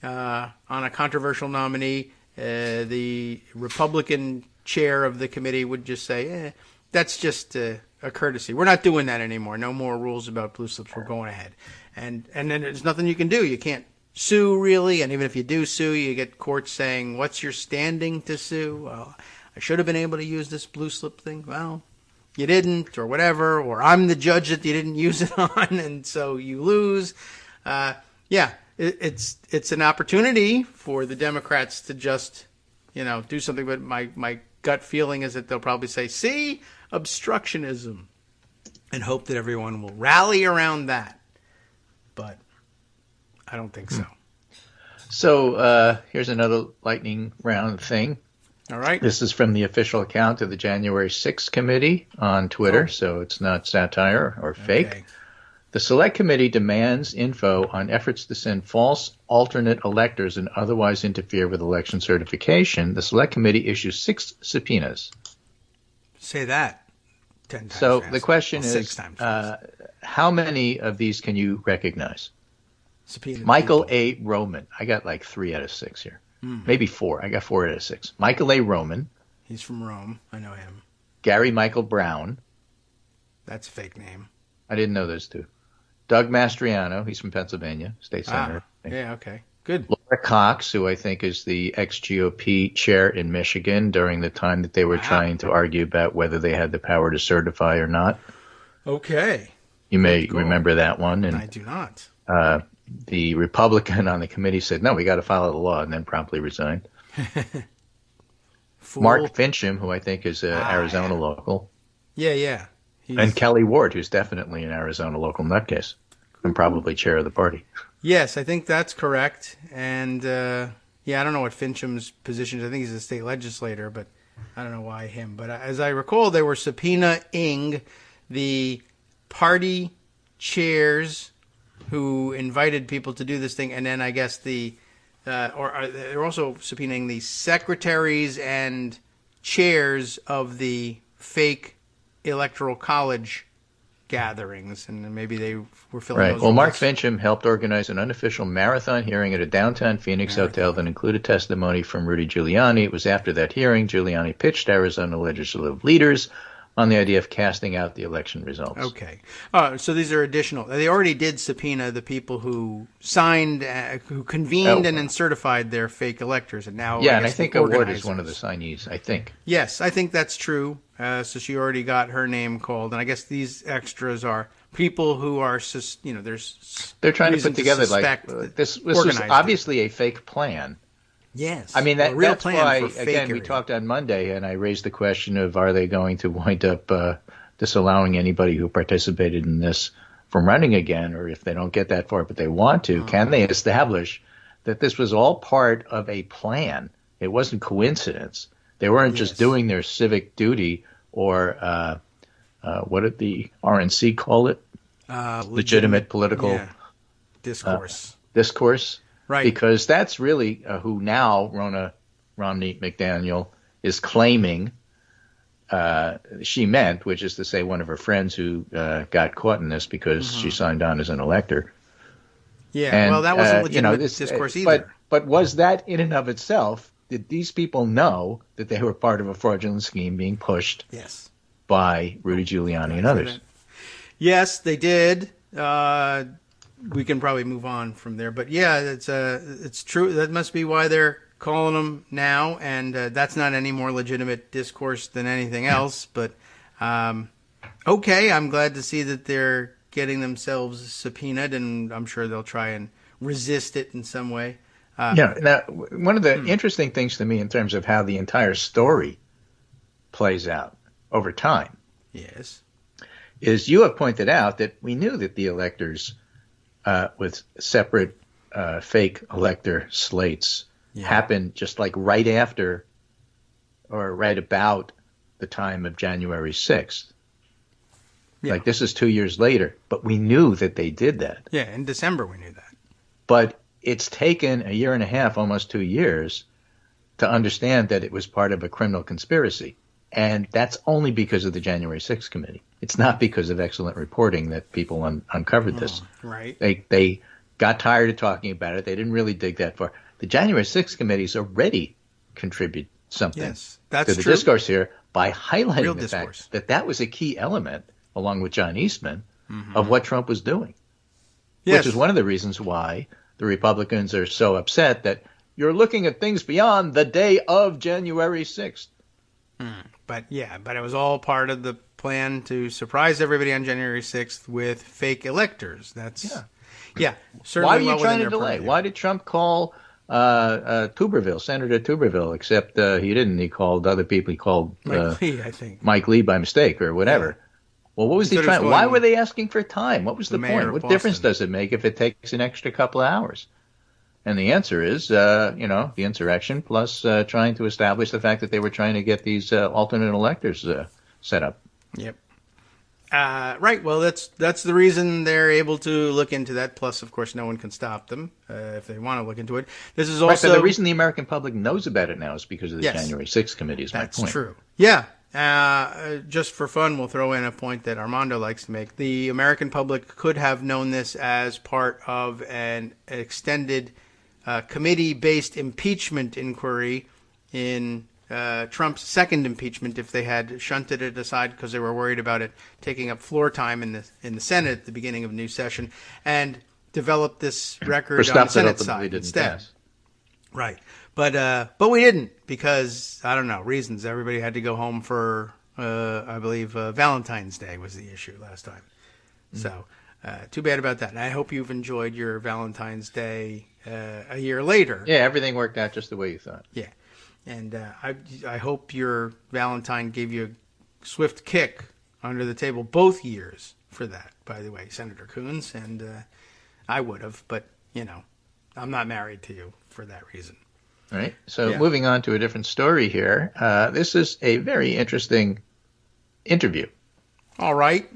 on a controversial nominee, the Republican chair of the committee would just say, that's just a courtesy. We're not doing that anymore. No more rules about blue slips. We're going ahead. And then there's nothing you can do. You can't sue, really. And even if you do sue, you get courts saying, what's your standing to sue? Well, I should have been able to use this blue slip thing. Well, you didn't, or whatever. Or I'm the judge that you didn't use it on, and so you lose. It's an opportunity for the Democrats to just, do something. But my gut feeling is that they'll probably say, see, obstructionism, and hope that everyone will rally around that. But I don't think so. So here's another lightning round thing. All right. This is from the official account of the January 6th committee on Twitter, so it's not satire or fake. Okay. The Select Committee demands info on efforts to send false alternate electors and otherwise interfere with election certification. The Select Committee issues 6 subpoenas. Say that 10 times So fast. the question Well, is, 6 times fast. how many of these can you recognize? Subpoenaed Michael people. A. Roman. I got like 3 out of 6 here. Maybe 4. I got 4 out of 6. Michael A. Roman. He's from Rome. I know him. Gary Michael Brown. That's a fake name. I didn't know those 2. Doug Mastriano. He's from Pennsylvania, state senator. Yeah, okay. Good. Laura Cox, who I think is the ex-GOP chair in Michigan during the time that they were trying to argue about whether they had the power to certify or not. Okay. You may call. remember that one. And I do not. the Republican on the committee said, no, we got to follow the law, and then promptly resigned. Fool. Mark Fincham, who I think is an Arizona local. Yeah. And Kelly Ward, who's definitely an Arizona local nutcase and probably chair of the party. Yes, I think that's correct. And, I don't know what Fincham's position is. I think he's a state legislator, but I don't know why him. But as I recall, they were subpoenaing the party chairs who invited people to do this thing. And then I guess they're also subpoenaing the secretaries and chairs of the fake electoral college gatherings, and maybe they were filling Right. those Well, Mark roles. Fincham helped organize an unofficial marathon hearing at a downtown Phoenix hotel that included testimony from Rudy Giuliani. It was after that hearing Giuliani pitched Arizona legislative leaders on the idea of casting out the election results. Okay. So these are additional. They already did subpoena the people who signed, who convened and then certified their fake electors, and now Yeah, and I guess think the Award organizers. is one of the signees, I think. Yes, I think that's true. So she already got her name called, and I guess these extras are people who are, there's They're trying to reason put together suspect this was organized obviously a fake plan. Yes, I mean, a real that's plan why, for again, we fakery. talked on Monday, and I raised the question of are they going to wind up disallowing anybody who participated in this from running again, or if they don't get that far but they want to, can they establish that this was all part of a plan? It wasn't coincidence. They weren't just doing their civic duty or what did the RNC call it? Legitimate political discourse. Discourse. Right. Because that's really who now Ronna Romney McDaniel is claiming she meant, which is to say one of her friends who got caught in this because she signed on as an elector. Yeah, And, well, that wasn't legitimate discourse either. But was that in and of itself, did these people know that they were part of a fraudulent scheme being pushed by Rudy Giuliani and others? Yes, they did. We can probably move on from there. But yeah, it's true. That must be why they're calling them now. And that's not any more legitimate discourse than anything else. But okay, I'm glad to see that they're getting themselves subpoenaed, and I'm sure they'll try and resist it in some way. Now, one of the interesting things to me in terms of how the entire story plays out over time is you have pointed out that we knew that the electors with separate fake elector slates happened just like right after or right about the time of January 6th. Like this is 2 years later, but we knew that they did that. Yeah, in December we knew that. But it's taken a year and a half, almost 2 years, to understand that it was part of a criminal conspiracy. And that's only because of the January 6th committee. It's not because of excellent reporting that people uncovered this. Right. They got tired of talking about it. They didn't really dig that far. The January 6th committees already contribute something to the discourse here by highlighting the fact that that was a key element, along with John Eastman, of what Trump was doing. Which is one of the reasons why the Republicans are so upset that you're looking at things beyond the day of January 6th. But it was all part of the plan to surprise everybody on January 6th with fake electors. That's certainly. Why were you trying to delay? Why did Trump call Tuberville, Senator Tuberville? Except he didn't. He called other people. He called Mike Lee, I think. Mike Lee by mistake or whatever. Yeah. Well, what was he trying? Why were they asking for time? What was the point? What difference does it make if it takes an extra couple of hours? And the answer is, the insurrection plus trying to establish the fact that they were trying to get these alternate electors set up. Yep. Right. Well, that's the reason they're able to look into that. Plus, of course, no one can stop them if they want to look into it. This is also the reason the American public knows about it now is because of the January 6th committee. Is my point. That's true. Yeah. Just for fun, we'll throw in a point that Armando likes to make. The American public could have known this as part of an extended committee-based impeachment inquiry in Trump's second impeachment if they had shunted it aside because they were worried about it taking up floor time in the Senate at the beginning of a new session, and developed this record on the Senate side instead. Right. But we didn't because, I don't know, reasons. Everybody had to go home for, I believe, Valentine's Day was the issue last time. So too bad about that. And I hope you've enjoyed your Valentine's Day a year later. Yeah, everything worked out just the way you thought. Yeah. And I hope your Valentine gave you a swift kick under the table both years for that, by the way, Senator Coons. And I would have, but, I'm not married to you for that reason. All right. So moving on to a different story here. This is a very interesting interview. All right.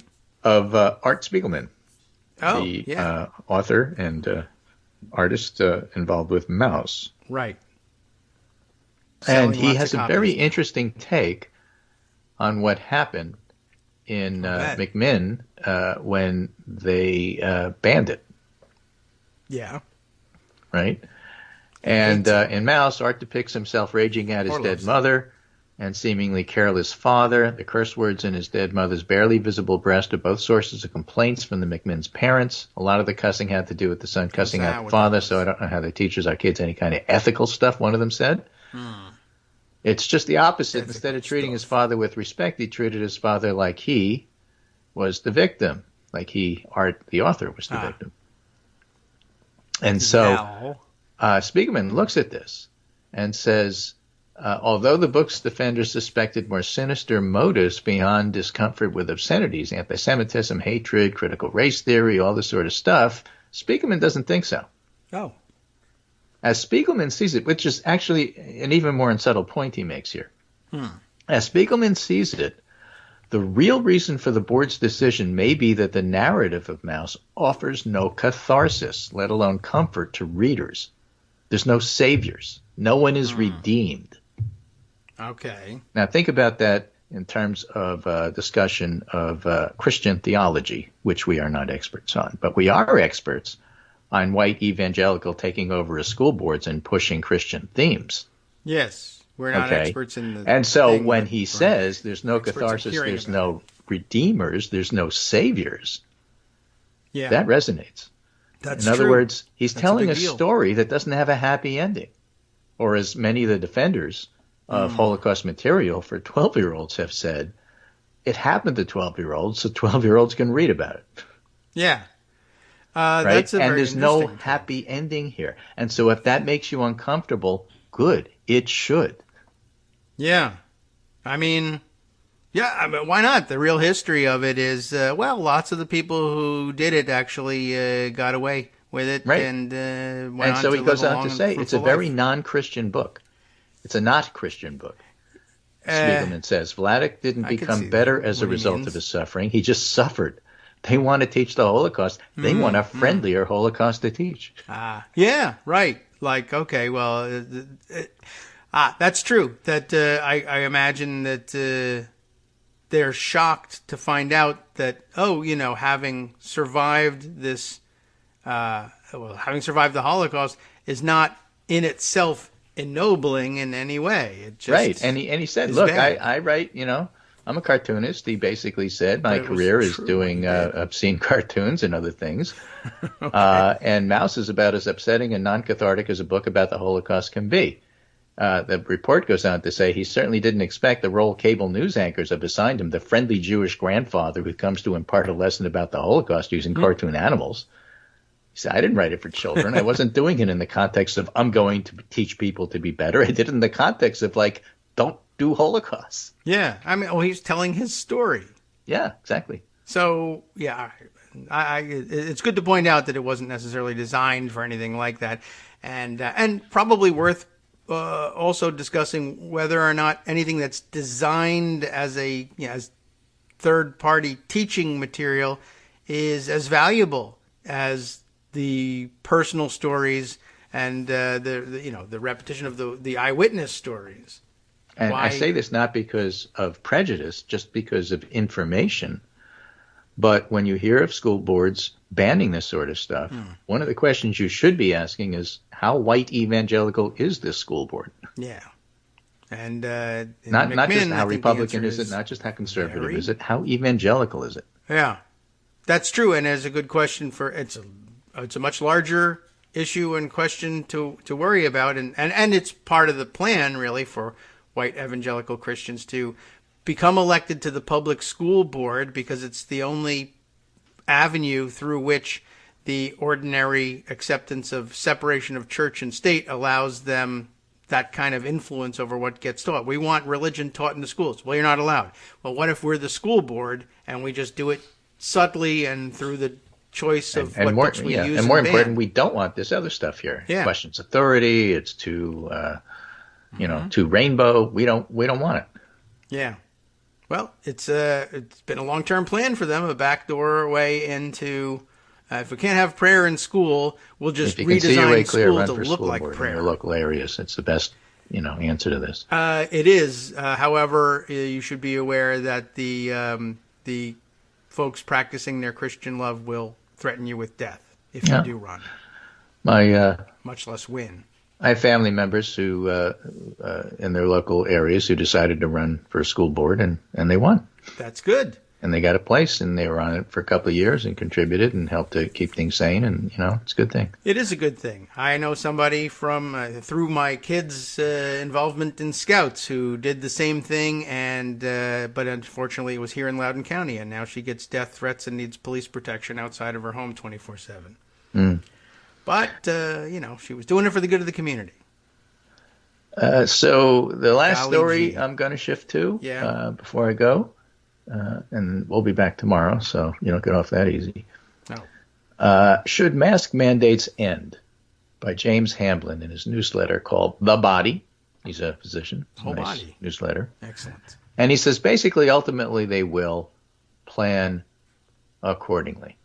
Of Art Spiegelman, the author and artist involved with Mouse. Right. And he has a very interesting take on what happened in McMinn when they banned it. Yeah. Right? And in Mouse, Art depicts himself raging at his dead mother and seemingly careless father. The curse words in his dead mother's barely visible breast are both sources of complaints from the McMinn's parents. A lot of the cussing had to do with the son cussing out the father, so I don't know how that teaches our kids any kind of ethical stuff, one of them said. It's just the opposite. Instead of treating his father with respect, he treated his father like he was the victim, like Art, the author, was the victim. And so Spiegelman looks at this and says, although the book's defenders suspected more sinister motives beyond discomfort with obscenities, anti-Semitism, hatred, critical race theory, all this sort of stuff, Spiegelman doesn't think so. Oh. As Spiegelman sees it, which is actually an even more unsubtle point he makes here. As Spiegelman sees it, the real reason for the board's decision may be that the narrative of Mouse offers no catharsis, let alone comfort to readers. There's no saviors. No one is redeemed. Okay. Now think about that in terms of discussion of Christian theology, which we are not experts on. But we are experts on white evangelical taking over as school boards and pushing Christian themes. Yes. We're not experts in the And so when he says there's no catharsis, there's no redeemers, there's no saviors, that resonates. That's in other true. words, he's telling a deal. story that doesn't have a happy ending. Or as many of the defenders of Holocaust material for 12-year-olds have said, it happened to 12-year-olds, so 12-year-olds can read about it. Yeah. Right? That's And there's no happy ending here. And so if that makes you uncomfortable, good. It should. Yeah. I mean, why not? The real history of it is, lots of the people who did it actually got away with it. Right. And and so he goes on to say it's a very non-Christian book. It's a not Christian book. Spiegelman says Vladik didn't become better as a result of his suffering. He just suffered. They want to teach the Holocaust. They want a friendlier Holocaust to teach. Yeah, right. Like, okay, well, that's true. That I imagine that they're shocked to find out that, having survived this, having survived the Holocaust is not in itself ennobling in any way. It just right. And he said, look, I write, I'm a cartoonist. He basically said my career is doing obscene cartoons and other things. Okay. And Mouse is about as upsetting and non-cathartic as a book about the Holocaust can be. The report goes on to say he certainly didn't expect the role cable news anchors have assigned him, the friendly Jewish grandfather who comes to impart a lesson about the Holocaust using cartoon animals. He said, I didn't write it for children. I wasn't doing it in the context of I'm going to teach people to be better. I did it in the context of don't do Holocausts. Yeah. I mean, he's telling his story. Yeah, exactly. So, yeah, it's good to point out that it wasn't necessarily designed for anything like that. And probably worth also discussing whether or not anything that's designed as as third-party teaching material is as valuable as the personal stories and the repetition of the eyewitness stories. And I say this not because of prejudice, just because of information. But when you hear of school boards banning this sort of stuff, one of the questions you should be asking is, how white evangelical is this school board? Yeah. And not just how Republican is it, not just how conservative is it, how evangelical is it? Yeah. That's true, and it's a good question it's a much larger issue and question to worry about, and it's part of the plan, really, for white evangelical Christians to become elected to the public school board, because it's the only avenue through which the ordinary acceptance of separation of church and state allows them that kind of influence over what gets taught. We want religion taught in the schools. Well, you're not allowed. Well, what if we're the school board and we just do it subtly and through the choice of what books we use? And more important, we don't want this other stuff here. Yeah. It questions authority. It's too rainbow. We don't want it. Yeah. Well, it's been a long-term plan for them, a backdoor way into. If we can't have prayer in school, we'll just redesign school to look like prayer. In your local areas. It's the best, answer to this. It is. However, you should be aware that the the folks practicing their Christian love will threaten you with death if you do run. Much less win. I have family members who, in their local areas, who decided to run for a school board, and they won. That's good. And they got a place, and they were on it for a couple of years and contributed and helped to keep things sane, and, it's a good thing. It is a good thing. I know somebody from, through my kids' involvement in Scouts who did the same thing, and but unfortunately it was here in Loudoun County, and now she gets death threats and needs police protection outside of her home 24/7. But, she was doing it for the good of the community. So the last story I'm going to shift to before I go, and we'll be back tomorrow, so you don't get off that easy. No. Should Mask Mandates End? By James Hamblin in his newsletter called The Body. He's a physician. Whole Body. Newsletter. Excellent. And he says basically, ultimately, they will plan accordingly.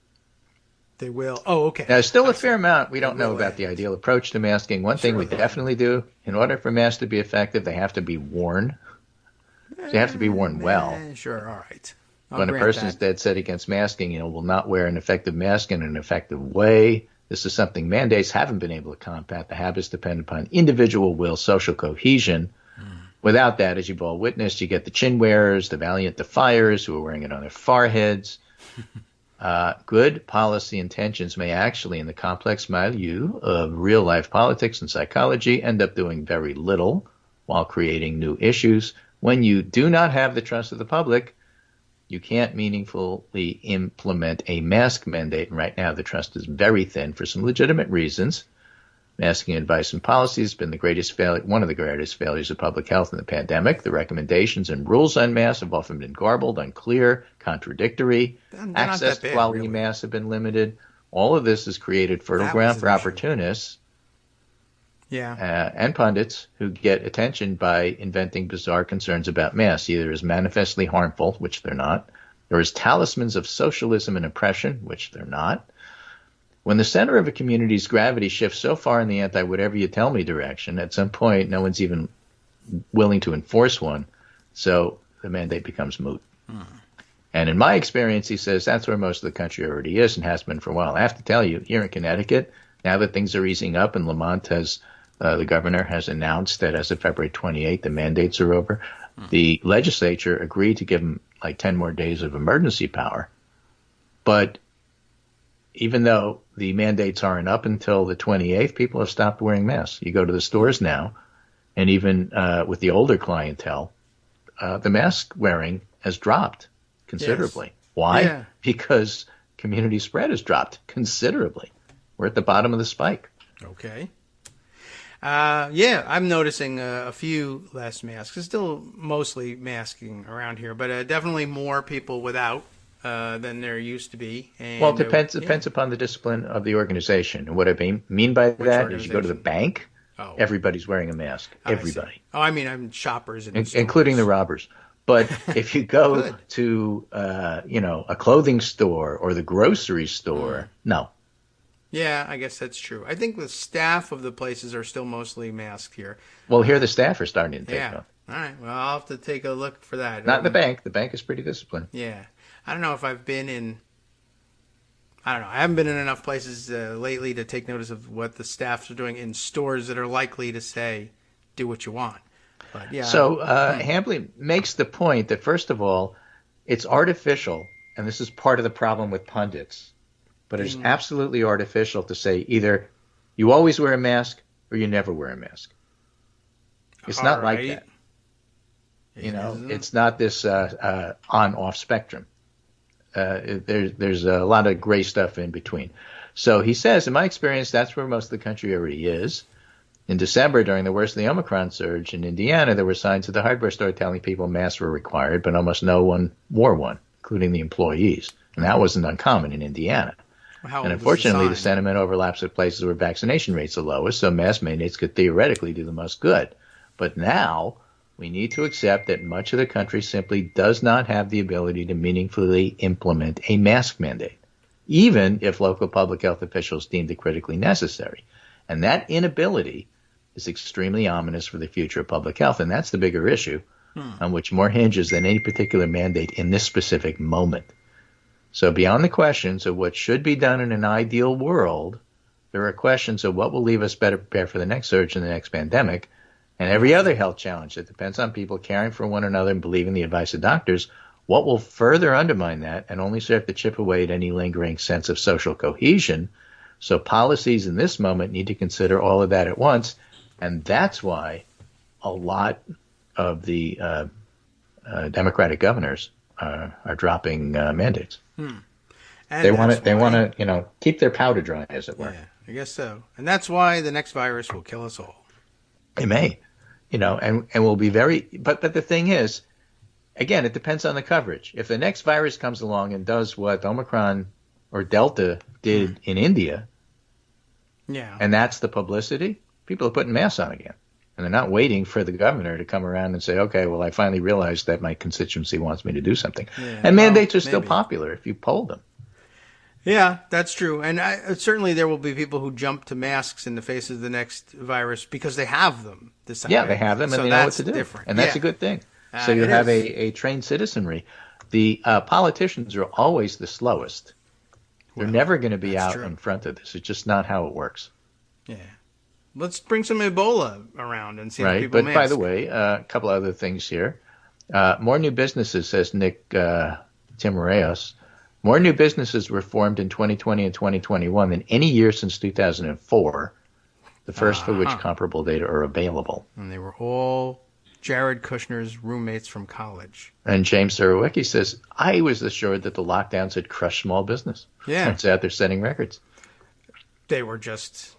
They will. Oh, okay. Now, there's still a fair amount we don't know about the ideal approach to masking. One thing we definitely do, in order for masks to be effective, they have to be worn. They have to be worn well. Sure, all right. When a person is dead set against masking, will not wear an effective mask in an effective way. This is something mandates haven't been able to combat. The habits depend upon individual will, social cohesion. Without that, as you've all witnessed, you get the chin wearers, the valiant defiers who are wearing it on their foreheads. Good policy intentions may actually, in the complex milieu of real-life politics and psychology, end up doing very little while creating new issues. When you do not have the trust of the public, you can't meaningfully implement a mask mandate. And right now, the trust is very thin for some legitimate reasons. Masking advice and policy has been one of the greatest failures of public health in the pandemic. The recommendations and rules on masks have often been garbled, unclear, contradictory. Access to quality masks have been limited. All of this has created fertile ground for opportunists and pundits who get attention by inventing bizarre concerns about masks, either as manifestly harmful, which they're not, or as talismans of socialism and oppression, which they're not. When the center of a community's gravity shifts so far in the anti-whatever-you-tell-me direction, at some point no one's even willing to enforce one, so the mandate becomes moot. And in my experience, he says, that's where most of the country already is and has been for a while. I have to tell you, here in Connecticut, now that things are easing up and Lamont the governor has announced that as of February 28th, the mandates are over, the legislature agreed to give them like 10 more days of emergency power. But even though the mandates aren't up until the 28th, people have stopped wearing masks. You go to the stores now, and even with the older clientele, the mask wearing has dropped considerably. Yes. Why? Because community spread has dropped considerably. We're at the bottom of the spike. Okay. I'm noticing a few less masks. It's still mostly masking around here, but definitely more people without than there used to be. And, well, it depends upon the discipline of the organization. And what I mean by that is you go to the bank, everybody's wearing a mask. Everybody. I mean, I'm shoppers. Including the robbers. But if you go to, a clothing store or the grocery store, no. Yeah, I guess that's true. I think the staff of the places are still mostly masked here. Well, here the staff are starting to take off. All right. Well, I'll have to take a look for that. Not in the bank. The bank is pretty disciplined. Yeah. I don't know if I've been in... I don't know. I haven't been in enough places lately to take notice of what the staffs are doing in stores that are likely to say, do what you want. But yeah. So Hamblin makes the point that, first of all, it's artificial, and this is part of the problem with pundits, but it's absolutely artificial to say either you always wear a mask or you never wear a mask. It's not like that. It's not this on-off spectrum. There's a lot of gray stuff in between. So he says, in my experience, that's where most of the country already is. In December, during the worst of the Omicron surge in Indiana, there were signs at the hardware store telling people masks were required, but almost no one wore one, including the employees. And that wasn't uncommon in Indiana. And unfortunately, the sentiment overlaps with places where vaccination rates are lowest, so mask mandates could theoretically do the most good. But now we need to accept that much of the country simply does not have the ability to meaningfully implement a mask mandate, even if local public health officials deemed it critically necessary. And that inability is extremely ominous for the future of public health. And that's the bigger issue. on which more hinges than any particular mandate in this specific moment. So beyond the questions of what should be done in an ideal world, there are questions of what will leave us better prepared for the next surge and the next pandemic, and every other health challenge that depends on people caring for one another and believing the advice of doctors. What will further undermine that and only serve to chip away at any lingering sense of social cohesion? So policies in this moment need to consider all of that at once, and that's why a lot of the Democratic governors are dropping mandates. They want to, keep their powder dry, as it were. Yeah, I guess so. And that's why the next virus will kill us all. It may, and will be very. But the thing is, again, it depends on the coverage. If the next virus comes along and does what Omicron or Delta did in India, and that's the publicity, people are putting masks on again. And they're not waiting for the governor to come around and say, okay, well, I finally realized that my constituency wants me to do something. Yeah, and mandates are still popular if you poll them. Yeah, that's true. And certainly there will be people who jump to masks in the face of the next virus because they have them. Yeah, they have them and they know what to do. Different. And that's a good thing. So you have a trained citizenry. The politicians are always the slowest. They're never going to be out in front of this. It's just not how it works. Yeah. Let's bring some Ebola around and see if people mask. But by the way, a couple other things here. More new businesses, says Nick Timoreos. More new businesses were formed in 2020 and 2021 than any year since 2004, the first for which comparable data are available. And they were all Jared Kushner's roommates from college. And James Zarowicki says, I was assured that the lockdowns had crushed small business. Yeah. Turns out they're setting records. They were just,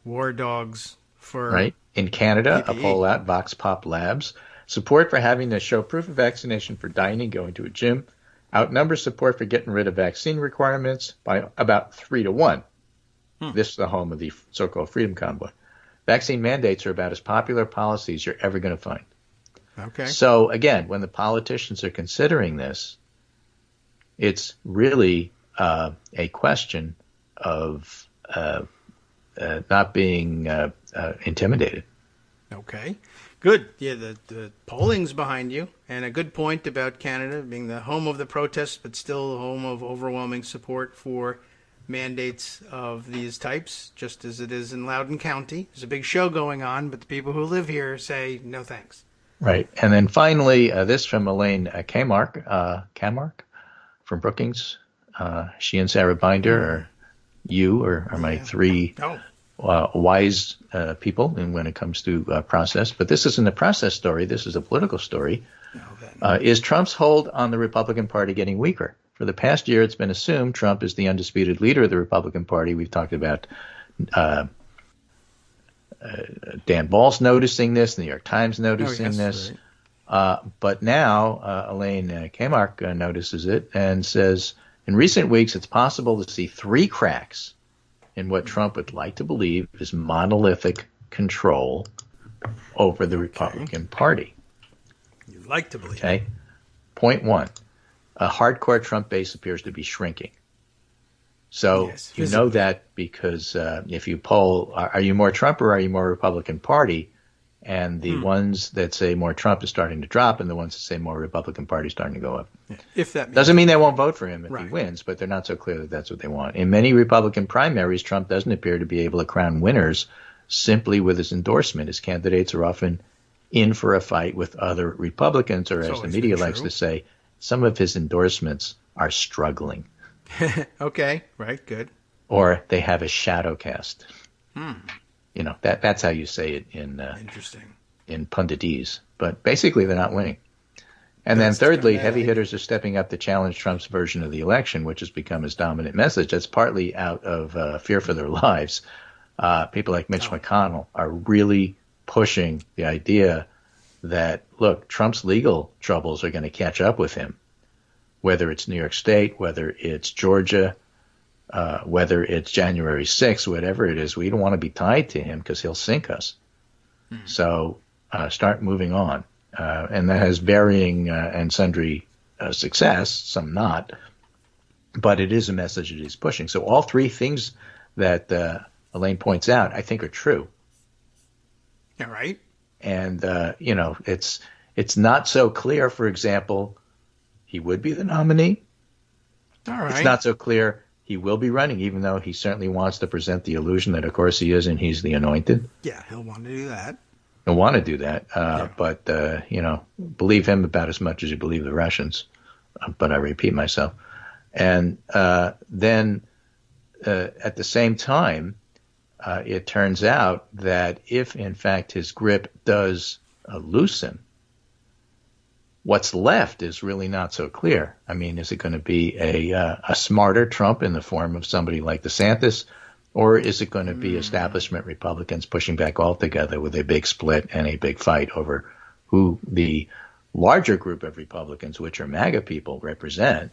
war dogs for right. In Canada, PPE. A poll out, Vox Pop Labs. Support for having to show proof of vaccination for dining, going to a gym, outnumbers support for getting rid of vaccine requirements by about 3-1. This is the home of the so-called Freedom Convoy. Vaccine mandates are about as popular policies you're ever going to find. Okay. So, again, when the politicians are considering this, it's really a question of not being intimidated. Okay. Good. Yeah, the polling's behind you, and a good point about Canada being the home of the protests, but still the home of overwhelming support for mandates of these types, just as it is in Loudoun County. There's a big show going on, but the people who live here say no thanks. Right. And then finally, this from Elaine Camark from Brookings. She and Sarah Binder are my three wise people when it comes to process. But this isn't a process story. This is a political story. Is Trump's hold on the Republican Party getting weaker? For the past year, it's been assumed Trump is the undisputed leader of the Republican Party. We've talked about Dan Ball's noticing this, the New York Times noticing this. Right. But now Elaine Camark notices it and says, in recent weeks, it's possible to see three cracks in what Trump would like to believe is monolithic control over the Republican Party. You'd like to believe. Okay. Point one, a hardcore Trump base appears to be shrinking. So you know that because if you poll, are you more Trump or are you more Republican Party? And the ones that say more Trump is starting to drop, and the ones that say more Republican Party is starting to go up. Yeah. If that doesn't mean they won't vote for him if he wins, but they're not so clear that that's what they want. In many Republican primaries, Trump doesn't appear to be able to crown winners simply with his endorsement. His candidates are often in for a fight with other Republicans, or as the media likes to say, some of his endorsements are struggling. Okay, right, good. Or they have a shadow cast. That's how you say it in punditese. But basically, they're not winning. And then thirdly, heavy hitters are stepping up to challenge Trump's version of the election, which has become his dominant message. That's partly out of fear for their lives. People like Mitch McConnell are really pushing the idea that, look, Trump's legal troubles are going to catch up with him, whether it's New York State, whether it's Georgia, whether it's January 6th, whatever it is. We don't want to be tied to him because he'll sink us. So start moving on. And that has varying and sundry success, some not. But it is a message that he's pushing. So all three things that Elaine points out, I think, are true. All right. And, it's It's not so clear, for example, he would be the nominee. All right. It's not so clear he will be running, even though he certainly wants to present the illusion that, of course, he is and he's the anointed. Yeah, he'll want to do that. He'll want to do that. But, believe him about as much as you believe the Russians. But I repeat myself. And then at the same time, it turns out that if, in fact, his grip does loosen, what's left is really not so clear. I mean, is it going to be a smarter Trump in the form of somebody like DeSantis, or is it going to be establishment Republicans pushing back altogether with a big split and a big fight over who the larger group of Republicans, which are MAGA people, represent,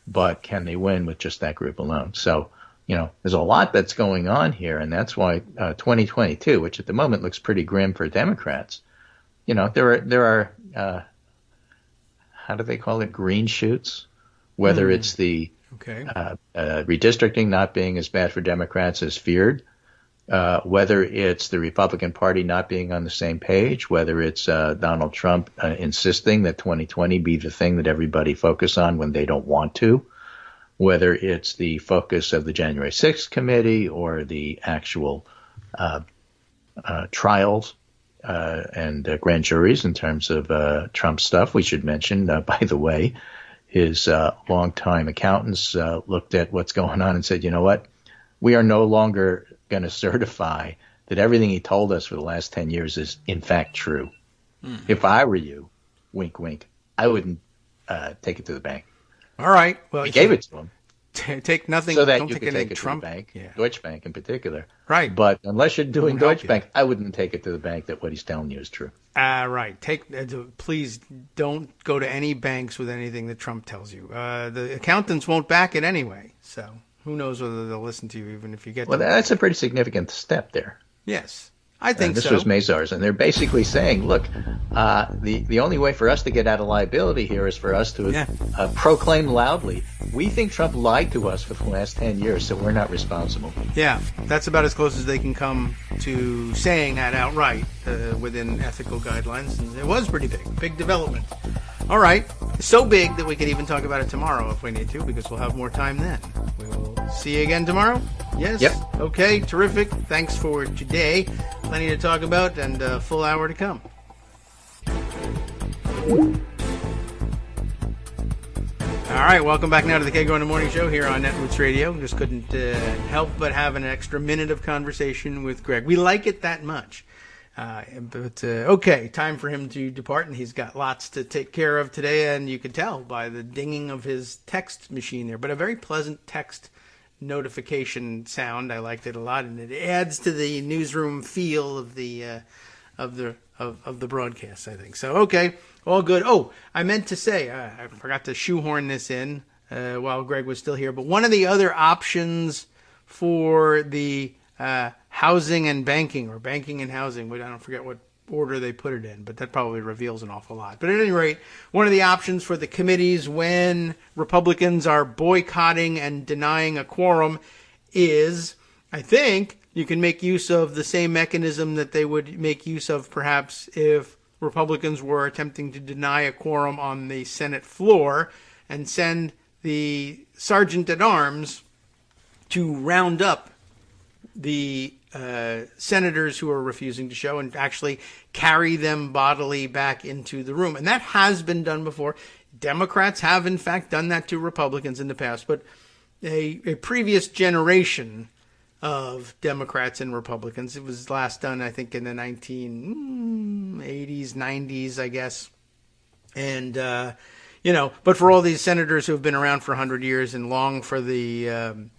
but can they win with just that group alone? So, there's a lot that's going on here, and that's why 2022, which at the moment looks pretty grim for Democrats, there are how do they call it, green shoots, whether it's the redistricting not being as bad for Democrats as feared, whether it's the Republican Party not being on the same page, whether it's Donald Trump insisting that 2020 be the thing that everybody focus on when they don't want to, whether it's the focus of the January 6th committee or the actual trials and grand juries in terms of Trump stuff. We should mention, by the way, his longtime accountants looked at what's going on and said, you know what, we are no longer going to certify that everything he told us for the last 10 years is in fact true. If I were you, wink, wink, I wouldn't take it to the bank. All right. Well, he gave it to him. Take nothing. So that don't you take could take it Trump. to the bank, Yeah. Deutsche Bank in particular. Right. But unless you're doing Won't help Deutsche you. Bank, I wouldn't take it to the bank that what he's telling you is true. Right. Please don't go to any banks with anything that Trump tells you. The accountants won't back it anyway. So who knows whether they'll listen to you even if you get. Well, that's a pretty significant step there. Yes. I think this so. was Mazars, and they're basically saying, look, the only way for us to get out of liability here is for us to proclaim loudly, we think Trump lied to us for the last 10 years, so we're not responsible. Yeah, that's about as close as they can come to saying that outright within ethical guidelines. And it was pretty big development. All right, so big that we could even talk about it tomorrow if we need to, because we'll have more time then. We will see you again tomorrow? Yes? Yep. Okay, terrific. Thanks for today. Plenty to talk about and a full hour to come. All right, welcome back now to the Kagro in the Morning Show here on Netroots Radio. Just couldn't help but have an extra minute of conversation with Greg. We like it that much. Okay, time for him to depart, and he's got lots to take care of today, and you can tell by the dinging of his text machine there. But a very pleasant text notification sound. I liked it a lot, and it adds to the newsroom feel of the broadcast, I think. So, okay, all good. Oh, I meant to say, I forgot to shoehorn this in while Greg was still here, but one of the other options for the housing and banking, or banking and housing, I don't forget what order they put it in, but that probably reveals an awful lot. But at any rate, one of the options for the committees when Republicans are boycotting and denying a quorum is, I think, you can make use of the same mechanism that they would make use of perhaps if Republicans were attempting to deny a quorum on the Senate floor, and send the sergeant at arms to round up the senators who are refusing to show and actually carry them bodily back into the room. And that has been done before. Democrats have, in fact, done that to Republicans in the past. But a previous generation of Democrats and Republicans, it was last done, I think, in the 1980s, 90s, I guess. And, but for all these senators who have been around for 100 years and long for the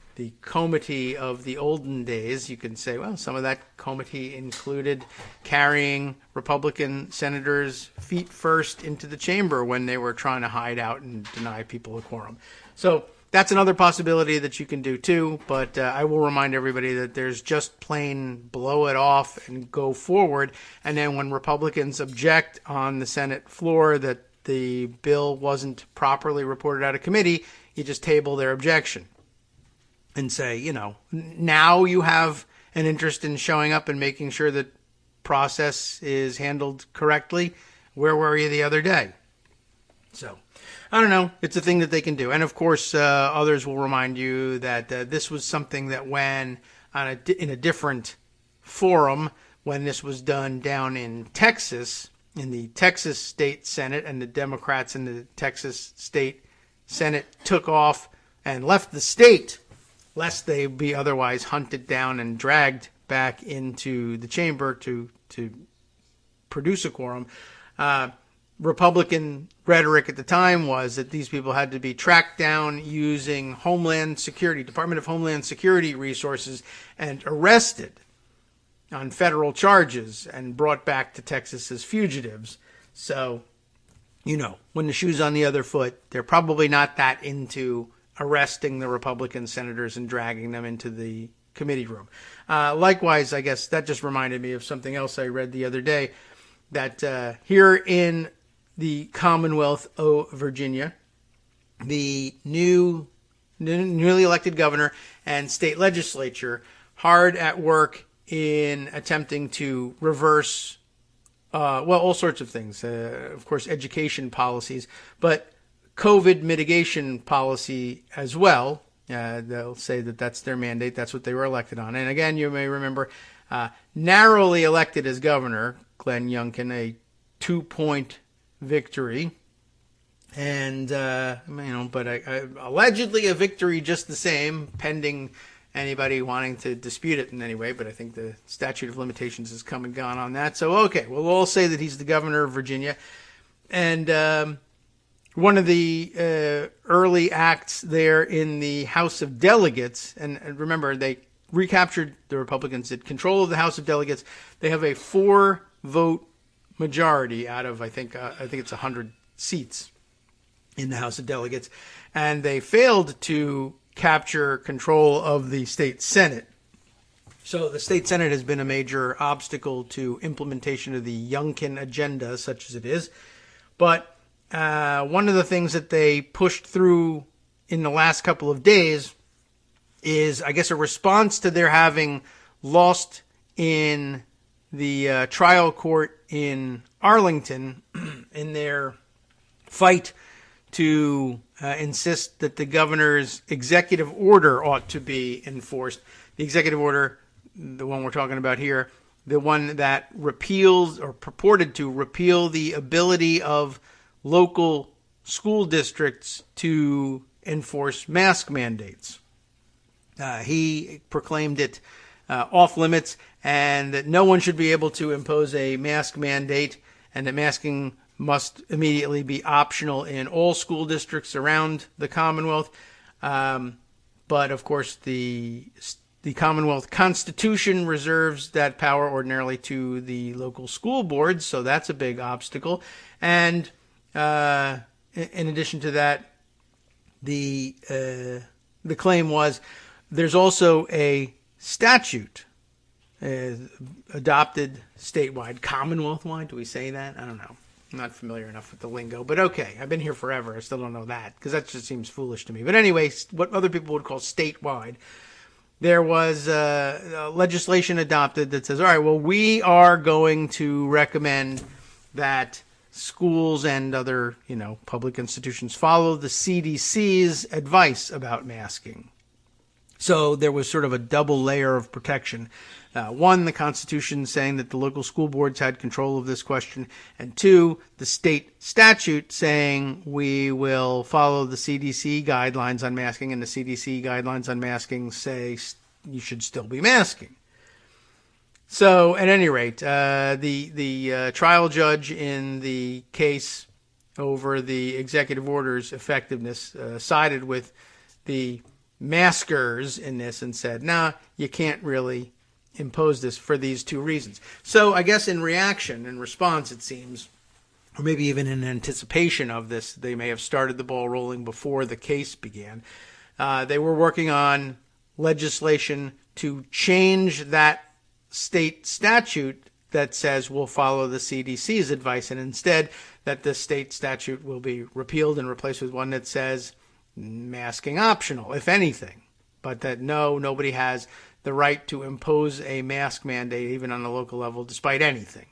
comity of the olden days, you can say, well, some of that comity included carrying Republican senators feet first into the chamber when they were trying to hide out and deny people a quorum. So that's another possibility that you can do too, but I will remind everybody that there's just plain blow it off and go forward, and then when Republicans object on the Senate floor that the bill wasn't properly reported out of committee, you just table their objection and say, now you have an interest in showing up and making sure that process is handled correctly. where were you the other day? So, I don't know. It's a thing that they can do. And, of course, others will remind you that this was something that when in a different forum, when this was done down in Texas, in the Texas State Senate, and the Democrats in the Texas State Senate took off and left the state, lest they be otherwise hunted down and dragged back into the chamber to produce a quorum. Republican rhetoric at the time was that these people had to be tracked down using Department of Homeland Security resources and arrested on federal charges and brought back to Texas as fugitives. So, when the shoe's on the other foot, they're probably not that into arresting the Republican senators and dragging them into the committee room. Likewise, I guess that just reminded me of something else I read the other day, that here in the Commonwealth of Virginia, the newly elected governor and state legislature hard at work in attempting to reverse, all sorts of things. Of course, education policies, but COVID mitigation policy as well. They'll say that that's their mandate. That's what they were elected on. And again, you may remember, narrowly elected as governor, Glenn Youngkin, a 2-point victory. And, but allegedly a victory just the same, pending anybody wanting to dispute it in any way. But I think the statute of limitations has come and gone on that. So, okay, we'll all say that he's the governor of Virginia. And one of the early acts there in the House of Delegates, and remember, they recaptured, the Republicans did, control of the House of Delegates. They have a 4-vote majority out of, I think it's 100 seats in the House of Delegates, and they failed to capture control of the state Senate. So the state Senate has been a major obstacle to implementation of the Youngkin agenda, such as it is. But one of the things that they pushed through in the last couple of days is, I guess, a response to their having lost in the trial court in Arlington in their fight to insist that the governor's executive order ought to be enforced. The executive order, the one we're talking about here, the one that repeals or purported to repeal the ability of local school districts to enforce mask mandates. He proclaimed it off limits, and that no one should be able to impose a mask mandate, and that masking must immediately be optional in all school districts around the Commonwealth. But of course, the Commonwealth Constitution reserves that power ordinarily to the local school boards, so that's a big obstacle. And in addition to that, the claim was there's also a statute adopted statewide, Commonwealth-wide. Do we say that? I don't know. I'm not familiar enough with the lingo, but okay. I've been here forever. I still don't know that because that just seems foolish to me. But anyway, what other people would call statewide, there was legislation adopted that says, all right, well, we are going to recommend that schools and other, public institutions follow the CDC's advice about masking. So there was sort of a double layer of protection. One, the Constitution saying that the local school boards had control of this question. And two, the state statute saying we will follow the CDC guidelines on masking, and the CDC guidelines on masking say you should still be masking. So at any rate, the trial judge in the case over the executive order's effectiveness sided with the maskers in this and said, nah, you can't really impose this for these two reasons. So I guess in response, it seems, or maybe even in anticipation of this, they may have started the ball rolling before the case began. They were working on legislation to change that state statute that says we'll follow the CDC's advice, and instead that the state statute will be repealed and replaced with one that says masking optional, if anything, but that nobody has the right to impose a mask mandate even on the local level despite anything.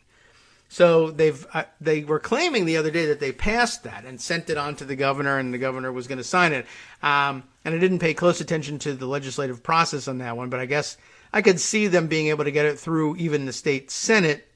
So they were claiming the other day that they passed that and sent it on to the governor, and the governor was going to sign it. And I didn't pay close attention to the legislative process on that one, but I guess I could see them being able to get it through even the state Senate,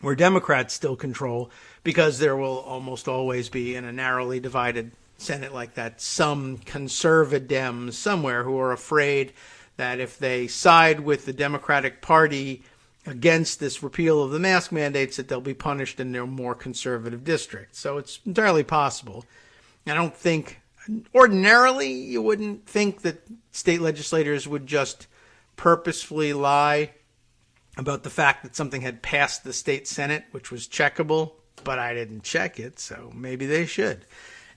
where Democrats still control, because there will almost always be, in a narrowly divided Senate like that, some conservadems somewhere who are afraid that if they side with the Democratic Party against this repeal of the mask mandates, that they'll be punished in their more conservative districts. So it's entirely possible. I don't think, ordinarily, you wouldn't think that state legislators would just purposefully lie about the fact that something had passed the state Senate, which was checkable, but I didn't check it, so maybe they should.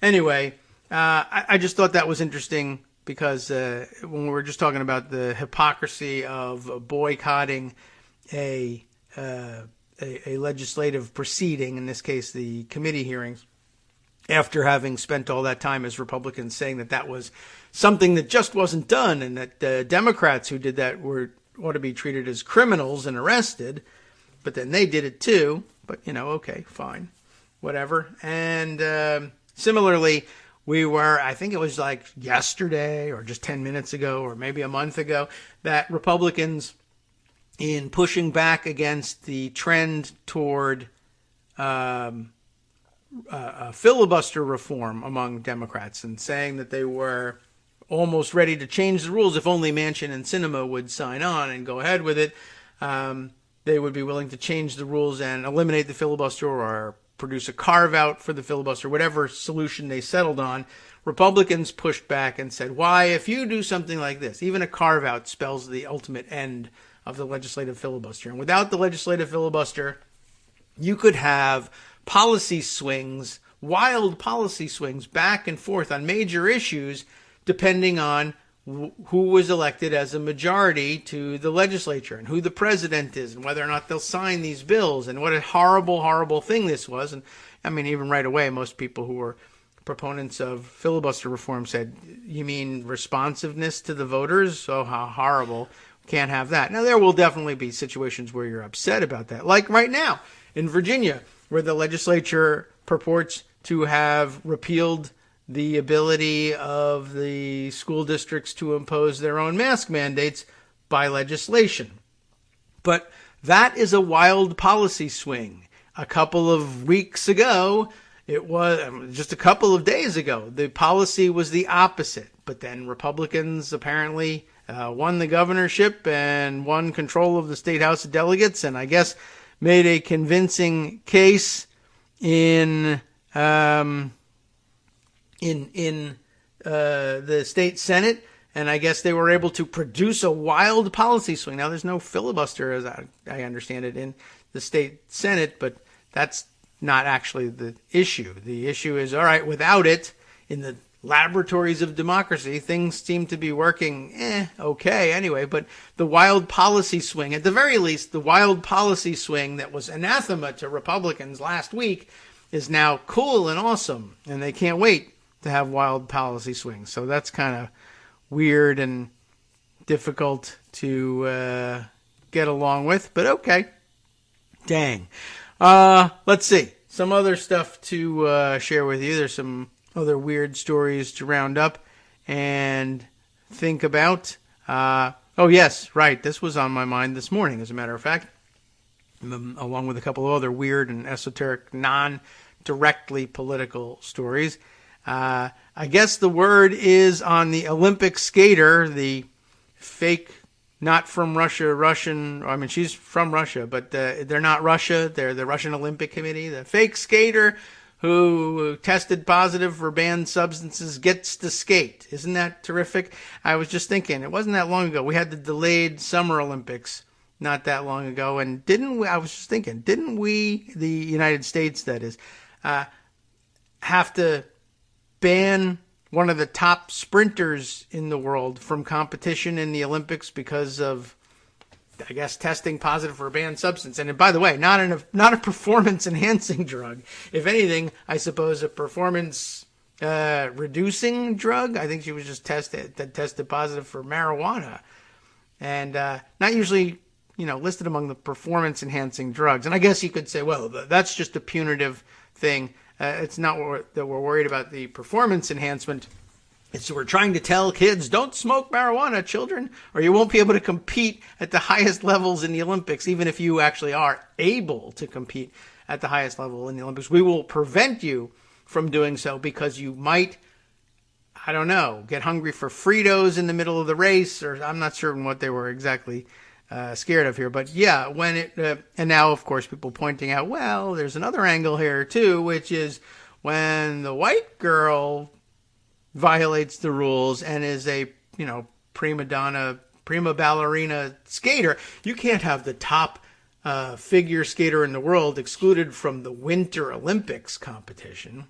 Anyway, I just thought that was interesting because when we were just talking about the hypocrisy of boycotting a legislative proceeding, in this case the committee hearings, after having spent all that time as Republicans saying that that was something that just wasn't done, and that Democrats who did that ought to be treated as criminals and arrested, but then they did it too. But, okay, fine, whatever. And similarly, I think it was like yesterday or just 10 minutes ago or maybe a month ago, that Republicans, in pushing back against the trend toward filibuster reform among Democrats and saying that they were almost ready to change the rules if only Manchin and Sinema would sign on and go ahead with it, they would be willing to change the rules and eliminate the filibuster or produce a carve-out for the filibuster, whatever solution they settled on. Republicans pushed back and said, why, if you do something like this, even a carve-out spells the ultimate end of the legislative filibuster. And without the legislative filibuster, you could have policy swings, wild policy swings back and forth on major issues, depending on who was elected as a majority to the legislature and who the president is and whether or not they'll sign these bills, and what a horrible, horrible thing this was. And I mean, even right away, most people who were proponents of filibuster reform said, you mean responsiveness to the voters? Oh, how horrible. Can't have that. Now, there will definitely be situations where you're upset about that, like right now in Virginia, where the legislature purports to have repealed the ability of the school districts to impose their own mask mandates by legislation. But that is a wild policy swing. A couple of weeks ago, it was just a couple of days ago, the policy was the opposite. But then Republicans apparently won the governorship and won control of the state House of Delegates, and I guess made a convincing case in the state Senate, and I guess they were able to produce a wild policy swing. Now, there's no filibuster, as I understand it, in the state Senate, but that's not actually the issue. The issue is, all right, without it, in the laboratories of democracy, things seem to be working okay anyway, but the wild policy swing, at the very least, the wild policy swing that was anathema to Republicans last week is now cool and awesome, and they can't wait to have wild policy swings. So that's kind of weird and difficult to get along with, but okay. Dang. Let's see. Some other stuff to share with you. There's some other weird stories to round up and think about. Oh, yes, right. This was on my mind this morning, as a matter of fact, along with a couple of other weird and esoteric, non-directly political stories. I guess the word is on the Olympic skater, the fake, not from Russia, Russian, I mean, she's from Russia, but they're not Russia. They're the Russian Olympic Committee. The fake skater who tested positive for banned substances gets to skate. Isn't that terrific? I was just thinking, it wasn't that long ago. We had the delayed Summer Olympics not that long ago. And didn't we, the United States, that is, have to ban one of the top sprinters in the world from competition in the Olympics because of, I guess, testing positive for a banned substance? And by the way, not a performance-enhancing drug. If anything, I suppose a performance-reducing drug. I think she was just tested positive for marijuana. And not usually listed among the performance-enhancing drugs. And I guess you could say, well, that's just a punitive thing. It's not that we're worried about the performance enhancement. It's we're trying to tell kids, don't smoke marijuana, children, or you won't be able to compete at the highest levels in the Olympics, even if you actually are able to compete at the highest level in the Olympics. We will prevent you from doing so because you might, I don't know, get hungry for Fritos in the middle of the race, or I'm not certain what they were exactly scared of here. But yeah, and now, of course, people pointing out, well, there's another angle here too, which is when the white girl violates the rules and is a, prima ballerina skater, you can't have the top figure skater in the world excluded from the Winter Olympics competition.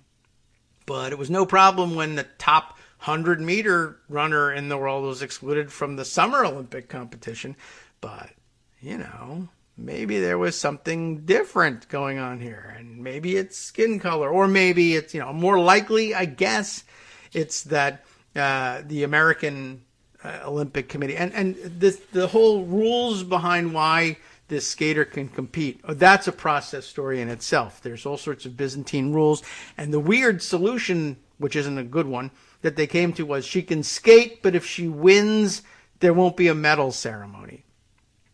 But it was no problem when the top 100-meter runner in the world was excluded from the Summer Olympic competition. But, maybe there was something different going on here. And maybe it's skin color. Or maybe it's, more likely, I guess, it's that the American Olympic Committee and the whole rules behind why this skater can compete. That's a process story in itself. There's all sorts of Byzantine rules. And the weird solution, which isn't a good one, that they came to was she can skate, but if she wins, there won't be a medal ceremony.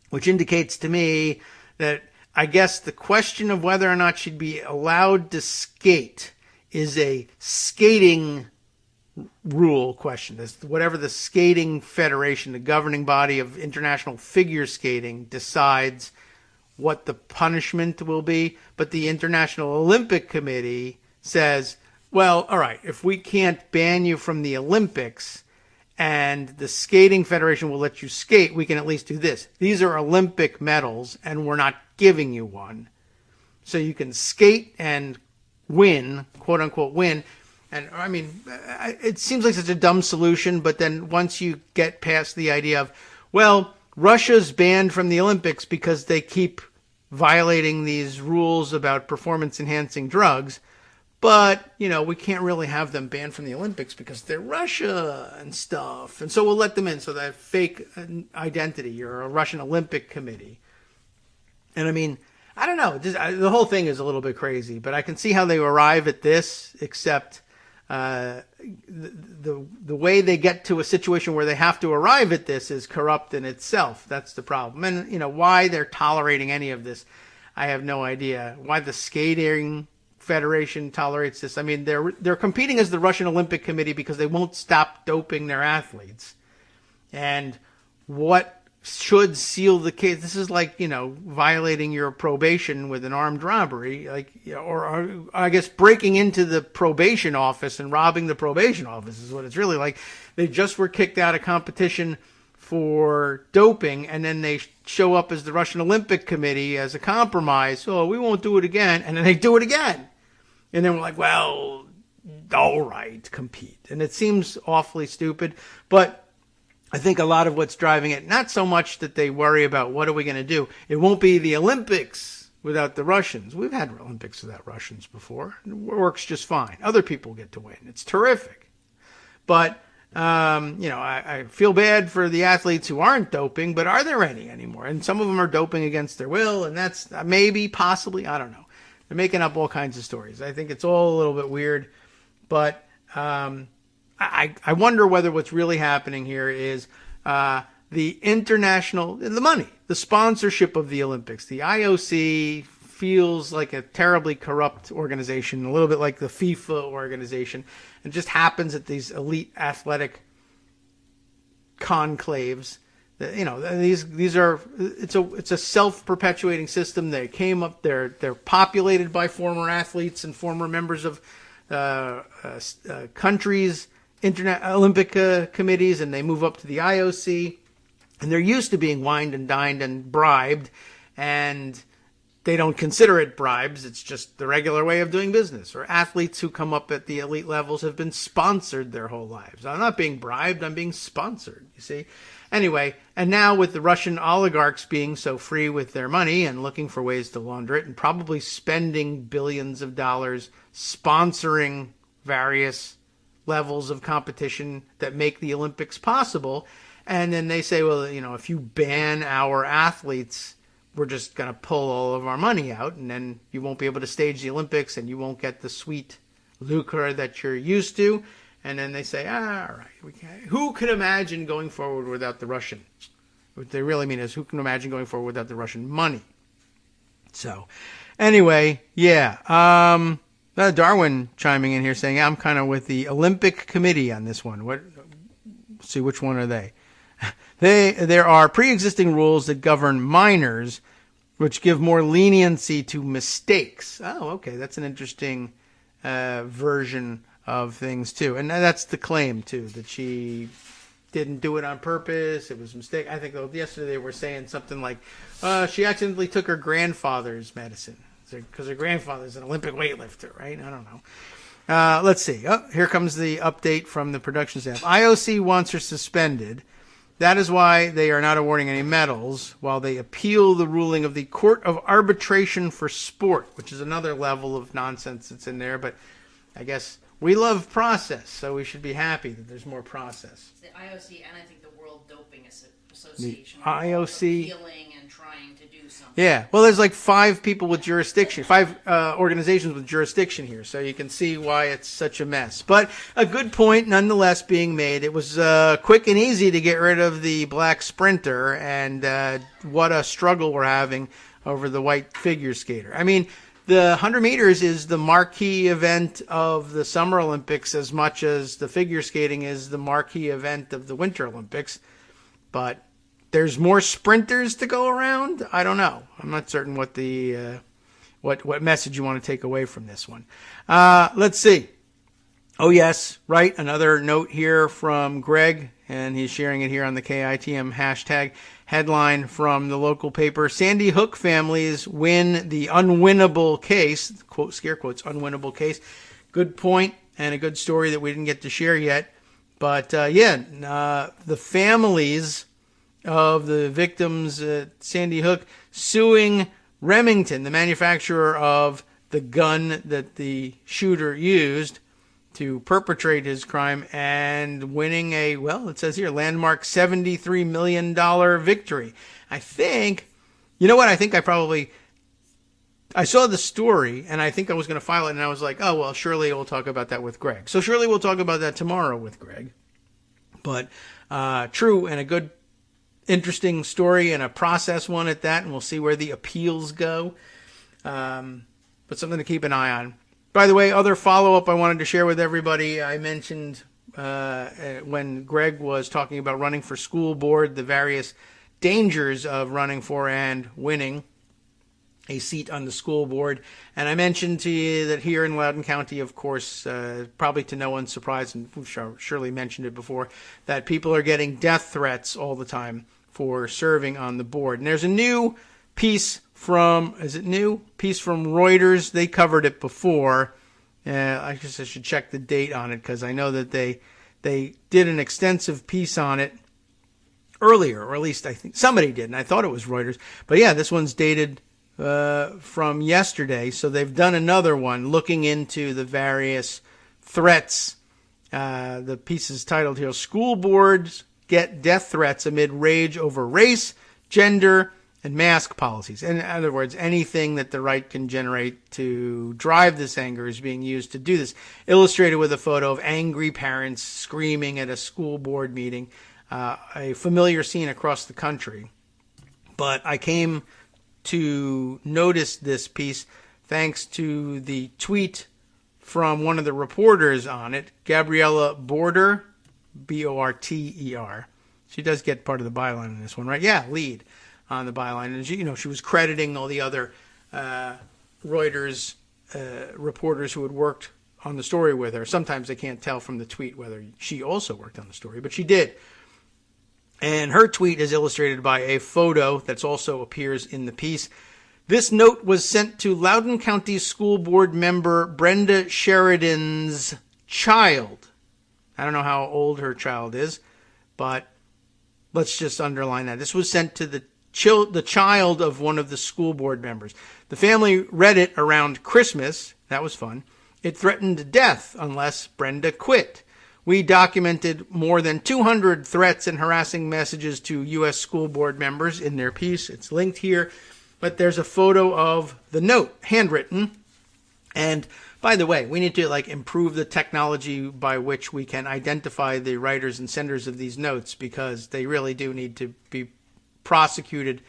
Which indicates to me that I guess the question of whether or not she'd be allowed to skate is a skating rule question. Whatever the skating federation, the governing body of international figure skating, decides what the punishment will be. But the International Olympic Committee says, well, all right, if we can't ban you from the Olympics and the skating federation will let you skate, we can at least do this. These are Olympic medals and we're not giving you one. So you can skate and win, quote unquote win. And I mean, it seems like such a dumb solution, but then once you get past the idea of, well, Russia's banned from the Olympics because they keep violating these rules about performance-enhancing drugs, but, we can't really have them banned from the Olympics because they're Russia and stuff. And so we'll let them in. So that fake identity, you're a Russian Olympic Committee. And I mean, I don't know. The whole thing is a little bit crazy, but I can see how they arrive at this, except the way they get to a situation where they have to arrive at this is corrupt in itself. That's the problem. And, why they're tolerating any of this, I have no idea. Why the skating federation tolerates this. I mean, they're competing as the Russian Olympic Committee because they won't stop doping their athletes. And what should seal the case? This is like, violating your probation with an armed robbery, or I guess breaking into the probation office and robbing the probation office is what it's really like. They just were kicked out of competition for doping, and then they show up as the Russian Olympic Committee as a compromise. Oh, we won't do it again. And then they do it again. And then we're like, well, all right, compete. And it seems awfully stupid, but I think a lot of what's driving it, not so much that they worry about what are we going to do. It won't be the Olympics without the Russians. We've had Olympics without Russians before. It works just fine. Other people get to win. It's terrific. But, I feel bad for the athletes who aren't doping, but are there any anymore? And some of them are doping against their will, and that's maybe, possibly, I don't know. They're making up all kinds of stories. I think it's all a little bit weird, but I wonder whether what's really happening here is the money, the sponsorship of the Olympics. The IOC feels like a terribly corrupt organization, a little bit like the FIFA organization, and just happens at these elite athletic conclaves. These are it's a self-perpetuating system. They came up, they're populated by former athletes and former members of countries, Olympic committees, and they move up to the IOC, and they're used to being wined and dined and bribed, and they don't consider it bribes. It's just the regular way of doing business. Or athletes who come up at the elite levels have been sponsored their whole lives. I'm not being bribed, I'm being sponsored, you see. Anyway, and now with the Russian oligarchs being so free with their money and looking for ways to launder it and probably spending billions of dollars sponsoring various levels of competition that make the Olympics possible, And then they say, well, if you ban our athletes, we're just going to pull all of our money out, and then you won't be able to stage the Olympics, and you won't get the sweet lucre that you're used to. And then they say, all right, who could imagine going forward without the Russian? What they really mean is, who can imagine going forward without the Russian money? So, anyway, yeah. Darwin chiming in here saying, I'm kind of with the Olympic Committee on this one. Let's see, which one are they? There are pre-existing rules that govern minors, which give more leniency to mistakes. Oh, okay, that's an interesting version of things too, and that's the claim too, that she didn't do it on purpose. It was a mistake. I think yesterday they were saying something like she accidentally took her grandfather's medicine because her grandfather's an Olympic weightlifter, right? I don't know. Let's see. Oh, here comes the update from the production staff. IOC wants her suspended. That is why they are not awarding any medals while they appeal the ruling of the Court of Arbitration for Sport, which is another level of nonsense that's in there. But I guess we love process, so we should be happy that there's more process. It's the IOC and I think the World Doping Association. The IOC. Appealing and trying to do something. Yeah, well, there's like 5 people with jurisdiction, 5 organizations with jurisdiction here, so you can see why it's such a mess. But a good point, nonetheless, being made. It was quick and easy to get rid of the black sprinter, and what a struggle we're having over the white figure skater. I mean, the 100 meters is the marquee event of the Summer Olympics as much as the figure skating is the marquee event of the Winter Olympics. But there's more sprinters to go around. I don't know. I'm not certain what the what message you want to take away from this one. Let's see. Oh, yes, right. Another note here from Greg, and he's sharing it here on the KITM hashtag. Headline from the local paper: Sandy Hook families win the unwinnable case. Quote, scare quotes, unwinnable case. Good point, and a good story that we didn't get to share yet. But, the families of the victims at Sandy Hook suing Remington, the manufacturer of the gun that the shooter used to perpetrate his crime, and winning it says here, landmark $73 million victory. I think, I saw the story, and I think I was going to file it, and I was like, oh, well, surely we'll talk about that with Greg. So surely we'll talk about that tomorrow with Greg. But true, and a good, interesting story, and a process one at that, and we'll see where the appeals go. But something to keep an eye on. By the way, other follow-up I wanted to share with everybody. I mentioned when Greg was talking about running for school board, the various dangers of running for and winning a seat on the school board. And I mentioned to you that here in Loudoun County, of course, probably to no one's surprise, and we've surely mentioned it before, that people are getting death threats all the time for serving on the board. And there's a new piece from Reuters. They covered it before. I guess I should check the date on it, because I know that they did an extensive piece on it earlier, or at least I think somebody did, and I thought it was Reuters. But yeah, this one's dated from yesterday, so they've done another one looking into the various threats. The piece is titled here, School Boards Get Death Threats Amid Rage Over Race, Gender, and Mask Policies. In other words, anything that the right can generate to drive this anger is being used to do this. Illustrated with a photo of angry parents screaming at a school board meeting, a familiar scene across the country. But I came to notice this piece thanks to the tweet from one of the reporters on it, Gabriella Border, Borter. She does get part of the byline in this one, right? Yeah, lead on the byline. And she was crediting all the other Reuters reporters who had worked on the story with her. Sometimes they can't tell from the tweet whether she also worked on the story, but she did. And her tweet is illustrated by a photo that also appears in the piece. This note was sent to Loudoun County School Board member Brenda Sheridan's child. I don't know how old her child is, but let's just underline that. This was sent to the child of one of the school board members. The family read it around Christmas. That was fun. It threatened death unless Brenda quit. We documented more than 200 threats and harassing messages to U.S. school board members in their piece. It's linked here. But there's a photo of the note, handwritten. And by the way, we need to improve the technology by which we can identify the writers and senders of these notes, because they really do need to be prosecuted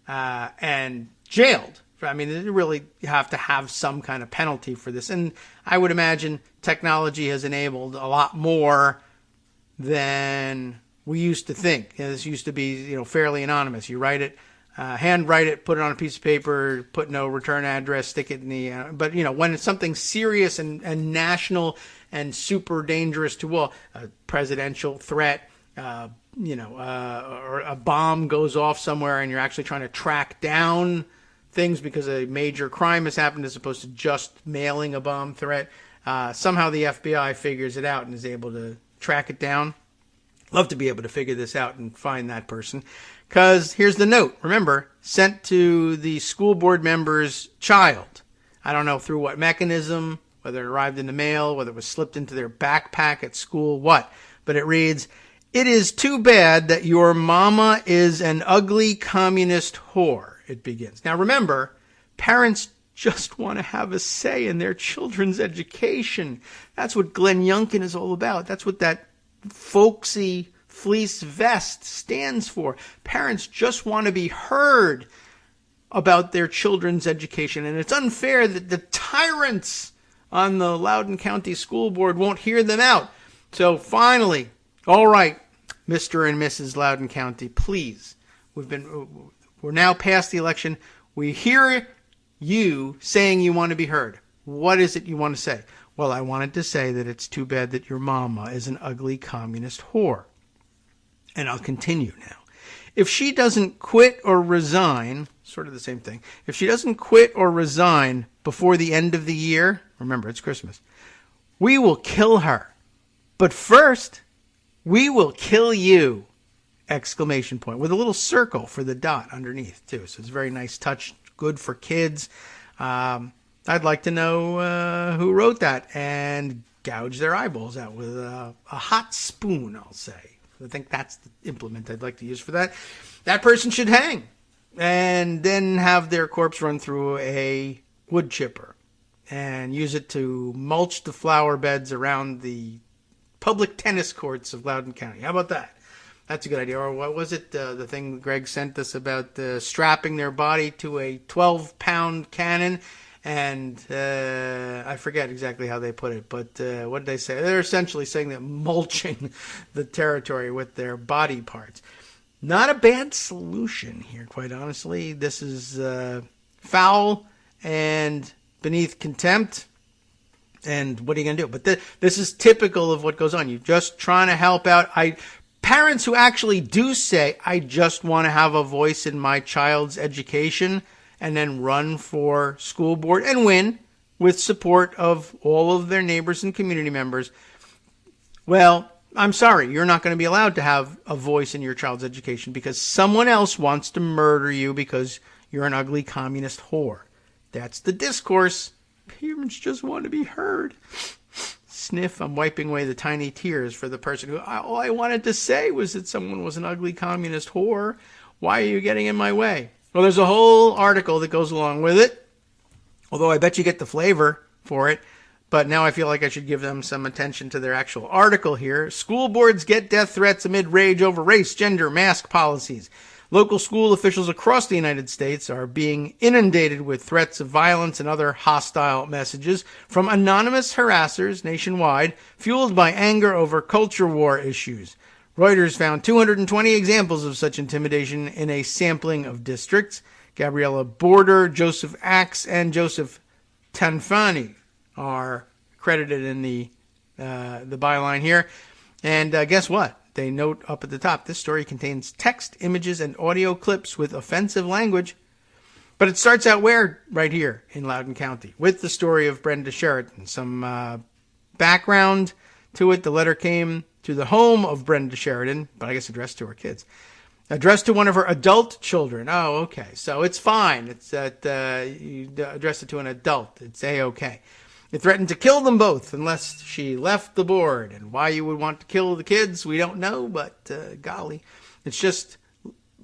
and jailed. I mean, they really have to have some kind of penalty for this. And I would imagine technology has enabled a lot more than we used to think. This used to be, fairly anonymous. You write it, handwrite it, put it on a piece of paper, put no return address, stick it in the. But when it's something serious and national and super dangerous to all, a presidential threat, or a bomb goes off somewhere, and you're actually trying to track down things because a major crime has happened, as opposed to just mailing a bomb threat. Somehow the FBI figures it out and is able to track it down. Love to be able to figure this out and find that person. Because here's the note. Remember, sent to the school board member's child. I don't know through what mechanism, whether it arrived in the mail, whether it was slipped into their backpack at school, what. But it reads, "It is too bad that your mama is an ugly communist whore," it begins. Now remember, parents just want to have a say in their children's education. That's what Glenn Youngkin is all about. That's what that folksy fleece vest stands for. Parents just want to be heard about their children's education. And it's unfair that the tyrants on the Loudoun County School Board won't hear them out. So finally, all right, Mr. and Mrs. Loudoun County, please. We're now past the election. We hear you saying you want to be heard. What is it you want to say? Well, I wanted to say that it's too bad that your mama is an ugly communist whore. And I'll continue now. If she doesn't quit or resign, sort of the same thing. If she doesn't quit or resign before the end of the year, remember it's Christmas, we will kill her. But first, we will kill you! Exclamation point, with a little circle for the dot underneath too. So it's a very nice touch, good for kids. I'd like to know who wrote that and gouge their eyeballs out with a hot spoon, I'll say. I think that's the implement I'd like to use for that. That person should hang and then have their corpse run through a wood chipper and use it to mulch the flower beds around the public tennis courts of Loudoun County. How about that? That's a good idea. Or what was it, the thing Greg sent us about strapping their body to a 12-pound cannon? And I forget exactly how they put it, but what did they say? They're essentially saying that mulching the territory with their body parts. Not a bad solution here, quite honestly. This is foul and beneath contempt. And what are you going to do? But this is typical of what goes on. You're just trying to help out. Parents who actually do say, I just want to have a voice in my child's education, and then run for school board and win with support of all of their neighbors and community members. Well, I'm sorry, you're not going to be allowed to have a voice in your child's education because someone else wants to murder you because you're an ugly communist whore. That's the discourse. Parents just want to be heard. Sniff, I'm wiping away the tiny tears for the person who, all I wanted to say was that someone was an ugly communist whore. Why are you getting in my way? Well, there's a whole article that goes along with it, although I bet you get the flavor for it. But now I feel like I should give them some attention to their actual article here. School boards get death threats amid rage over race, gender, mask policies. Local school officials across the United States are being inundated with threats of violence and other hostile messages from anonymous harassers nationwide, fueled by anger over culture war issues. Reuters found 220 examples of such intimidation in a sampling of districts. Gabriella Border, Joseph Axe, and Joseph Tanfani are credited in the byline here. And guess what? They note up at the top, this story contains text, images, and audio clips with offensive language. But it starts out where? Right here in Loudoun County, with the story of Brenda Sheridan. Some background to it. The letter came to the home of Brenda Sheridan, but I guess addressed to her kids. Addressed to one of her adult children. Oh, okay. So it's fine. It's that you address it to an adult. It's A-okay. It threatened to kill them both unless she left the board. And why you would want to kill the kids, we don't know, but golly, it's just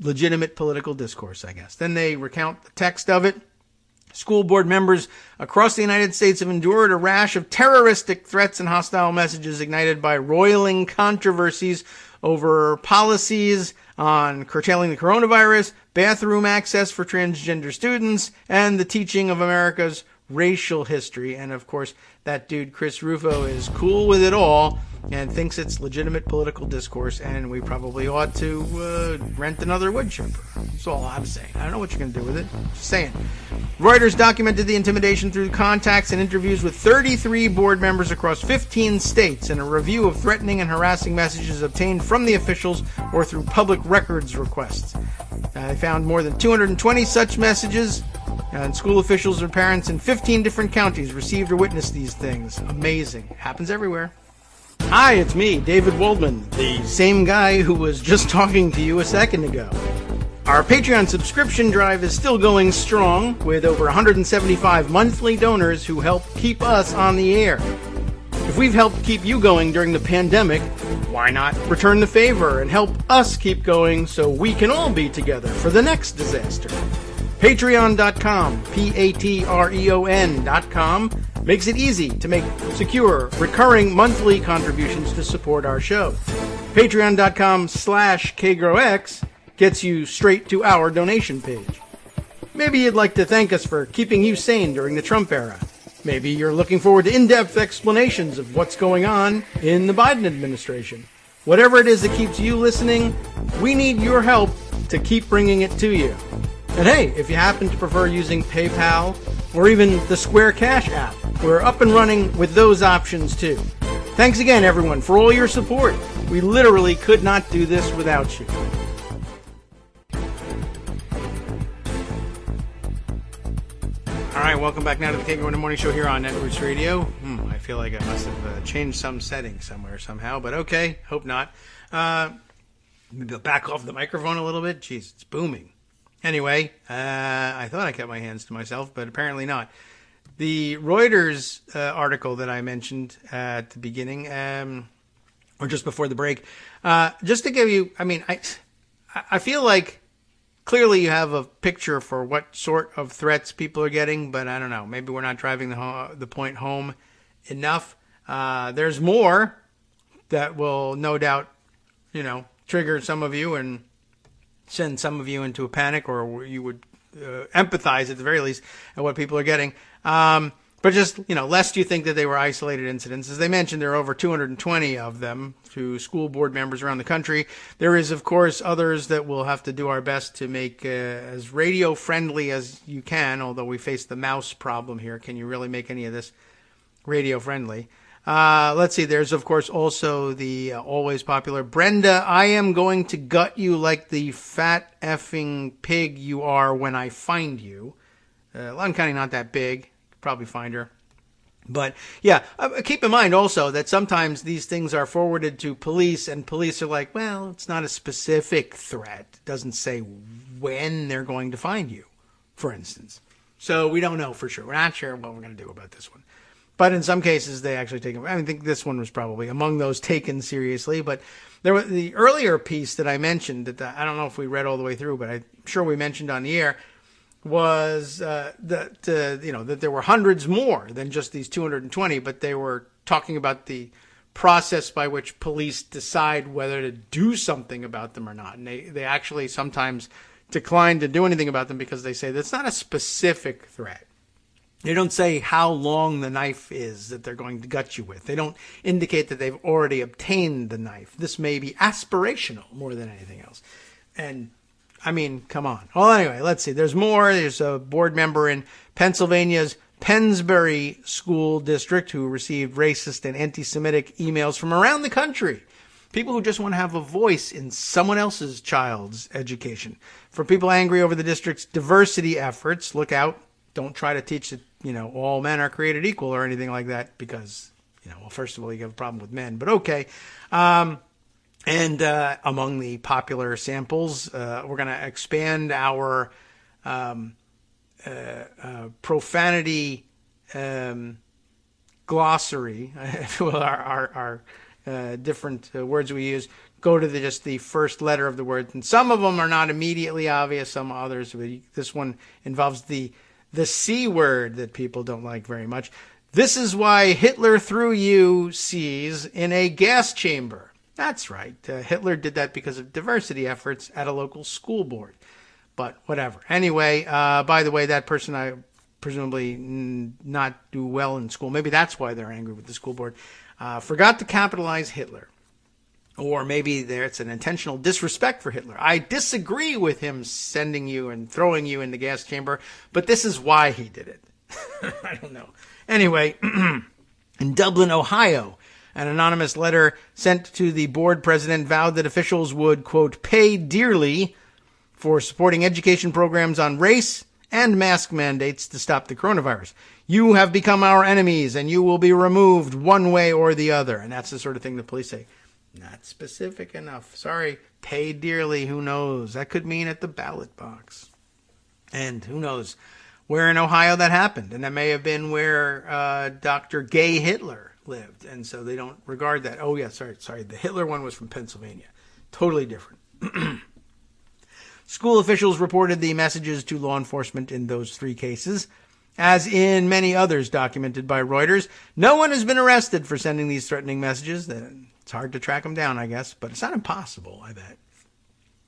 legitimate political discourse, I guess. Then they recount the text of it. School board members across the United States have endured a rash of terroristic threats and hostile messages ignited by roiling controversies over policies on curtailing the coronavirus, bathroom access for transgender students, and the teaching of America's racial history. And of course, that dude Chris Rufo is cool with it all and thinks it's legitimate political discourse, and we probably ought to rent another wood chipper. That's all I'm saying. I don't know what you're going to do with it. Just saying. Reuters documented the intimidation through contacts and interviews with 33 board members across 15 states, and a review of threatening and harassing messages obtained from the officials or through public records requests. They found more than 220 such messages, and school officials and parents in 15 different counties received or witnessed these things. Amazing. Happens everywhere. Hi, it's me, David Waldman, the same guy who was just talking to you a second ago. Our Patreon subscription drive is still going strong, with over 175 monthly donors who help keep us on the air. If we've helped keep you going during the pandemic, why not return the favor and help us keep going so we can all be together for the next disaster? Patreon.com, Patreon.com, makes it easy to make secure, recurring monthly contributions to support our show. Patreon.com/KagroX gets you straight to our donation page. Maybe you'd like to thank us for keeping you sane during the Trump era. Maybe you're looking forward to in-depth explanations of what's going on in the Biden administration. Whatever it is that keeps you listening, we need your help to keep bringing it to you. And hey, if you happen to prefer using PayPal or even the Square Cash app, we're up and running with those options too. Thanks again, everyone, for all your support. We literally could not do this without you. All right, welcome back now to the Kagro in the Morning Show here on Networks Radio. I feel like I must have changed some setting somewhere somehow, but okay, hope not. Maybe I'll back off the microphone a little bit. Jeez, it's booming. Anyway, I thought I kept my hands to myself, but apparently not. The Reuters article that I mentioned at the beginning, or just before the break, just to give you, I feel like clearly you have a picture for what sort of threats people are getting, but I don't know. Maybe we're not driving the point home enough. There's more that will no doubt, trigger some of you and send some of you into a panic, or you would empathize at the very least at what people are getting. But just, lest you think that they were isolated incidents. As they mentioned, there are over 220 of them to school board members around the country. There is, of course, others that we'll have to do our best to make as radio-friendly as you can, although we face the mouse problem here. Can you really make any of this radio-friendly? Let's see. There's, of course, also the always popular Brenda, I am going to gut you like the fat effing pig you are when I find you. Loudoun County not that big. You could probably find her. But, yeah, keep in mind also that sometimes these things are forwarded to police, and police are like, well, it's not a specific threat. It doesn't say when they're going to find you, for instance. So we don't know for sure. We're not sure what we're going to do about this one. But in some cases, they actually take them. I think this one was probably among those taken seriously. But there was the earlier piece that I mentioned that I don't know if we read all the way through, but I'm sure we mentioned on the air was that there were hundreds more than just these 220. But they were talking about the process by which police decide whether to do something about them or not, and they actually sometimes decline to do anything about them because they say that's not a specific threat. They don't say how long the knife is that they're going to gut you with. They don't indicate that they've already obtained the knife. This may be aspirational more than anything else. And, come on. Well, anyway, let's see. There's more. There's a board member in Pennsylvania's Pennsbury School District who received racist and anti-Semitic emails from around the country. People who just want to have a voice in someone else's child's education. For people angry over the district's diversity efforts, look out. Don't try to teach that, all men are created equal or anything like that because, first of all, you have a problem with men, but okay. And among the popular samples, we're going to expand our profanity glossary, if you will, our different words we use, go to just the first letter of the word. And some of them are not immediately obvious, some others. This one involves the C word that people don't like very much. This is why Hitler threw you, C's, in a gas chamber. That's right. Hitler did that because of diversity efforts at a local school board. But whatever. Anyway, by the way, that person I presumably not do well in school. Maybe that's why they're angry with the school board. Forgot to capitalize Hitler. Or maybe it's an intentional disrespect for Hitler. I disagree with him sending you and throwing you in the gas chamber, but this is why he did it. I don't know. Anyway, in Dublin, Ohio, an anonymous letter sent to the board president vowed that officials would, quote, pay dearly for supporting education programs on race and mask mandates to stop the coronavirus. You have become our enemies, and you will be removed one way or the other. And that's the sort of thing the police say. Not specific enough. Sorry. Pay dearly. Who knows? That could mean at the ballot box. And who knows where in Ohio that happened. And that may have been where Dr. Gay Hitler lived. And so they don't regard that. Oh, yeah, sorry. The Hitler one was from Pennsylvania. Totally different. School officials reported the messages to law enforcement in those 3 cases. As in many others documented by Reuters, no one has been arrested for sending these threatening messages. It's hard to track them down, I guess, but it's not impossible, I bet.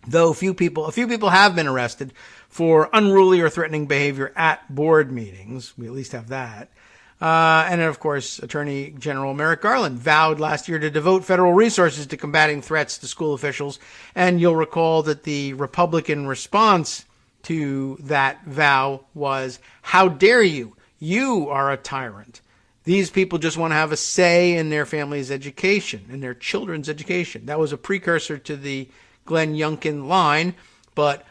Though a few people have been arrested for unruly or threatening behavior at board meetings. We at least have that. And of course, Attorney General Merrick Garland vowed last year to devote federal resources to combating threats to school officials. And you'll recall that the Republican response to that vow was, how dare you? You are a tyrant. These people just want to have a say in their family's education, in their children's education. That was a precursor to the Glenn Youngkin line, but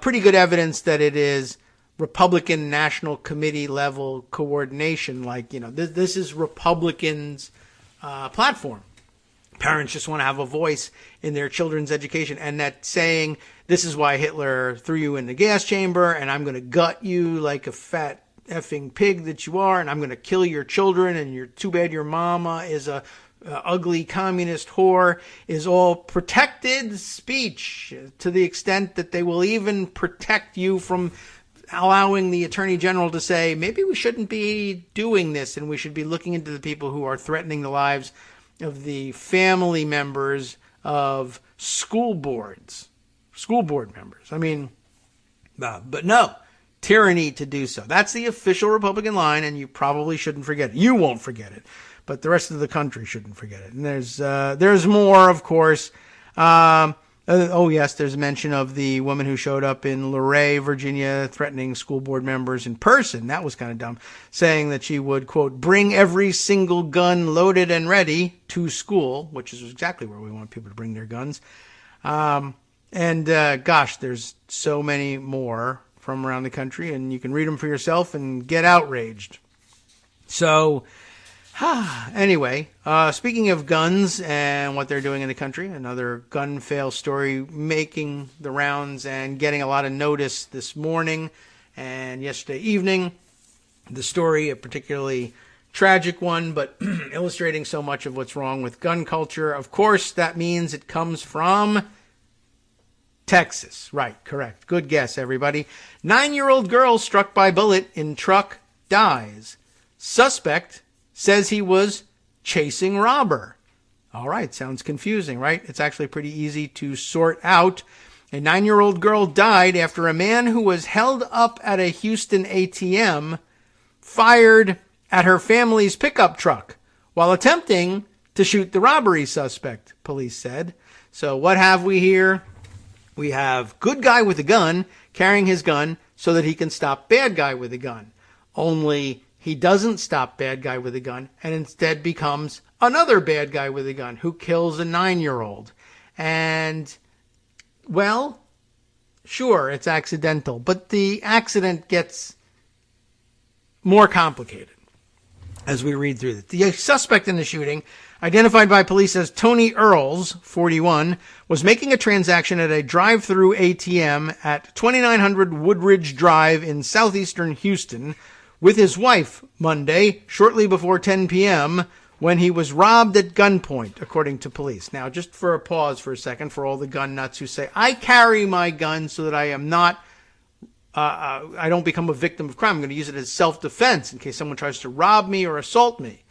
pretty good evidence that it is Republican National Committee level coordination. Like, this is Republicans' platform. Parents just want to have a voice in their children's education. And that saying, this is why Hitler threw you in the gas chamber, and I'm going to gut you like a fat effing pig that you are, and I'm going to kill your children, and you're too bad your mama is a ugly communist whore, is all protected speech to the extent that they will even protect you from allowing the Attorney General to say, maybe we shouldn't be doing this, and we should be looking into the people who are threatening the lives of the family members of school board members. I mean, but no, tyranny to do so. That's the official Republican line, and you probably shouldn't forget it. You won't forget it, but the rest of the country shouldn't forget it. And there's more, of course. There's mention of the woman who showed up in Luray, Virginia, threatening school board members in person. That was kind of dumb, saying that she would, quote, bring every single gun loaded and ready to school, which is exactly where we want people to bring their guns. Gosh, there's so many more from around the country, and you can read them for yourself and get outraged. So, anyway, speaking of guns and what they're doing in the country, another gun fail story making the rounds and getting a lot of notice this morning and yesterday evening. The story, a particularly tragic one, but illustrating so much of what's wrong with gun culture. Of course, that means it comes from Texas. Right, correct. Good guess, everybody. 9-year-old girl struck by bullet in truck dies. Suspect says he was chasing robber. All right, sounds confusing, right? It's actually pretty easy to sort out. A 9-year-old girl died after a man who was held up at a Houston ATM fired at her family's pickup truck while attempting to shoot the robbery suspect, police said. So what have we here? We have good guy with a gun carrying his gun so that he can stop bad guy with a gun. Only he doesn't stop bad guy with a gun and instead becomes another bad guy with a gun who kills a 9-year-old. And, well, sure, it's accidental, but the accident gets more complicated as we read through it. The suspect in the shooting, identified by police as Tony Earls, 41, was making a transaction at a drive-through ATM at 2900 Woodridge Drive in southeastern Houston with his wife Monday, shortly before 10 p.m., when he was robbed at gunpoint, according to police. Now, just for a pause for a second for all the gun nuts who say, I carry my gun so that I am not, I don't become a victim of crime. I'm going to use it as self-defense in case someone tries to rob me or assault me.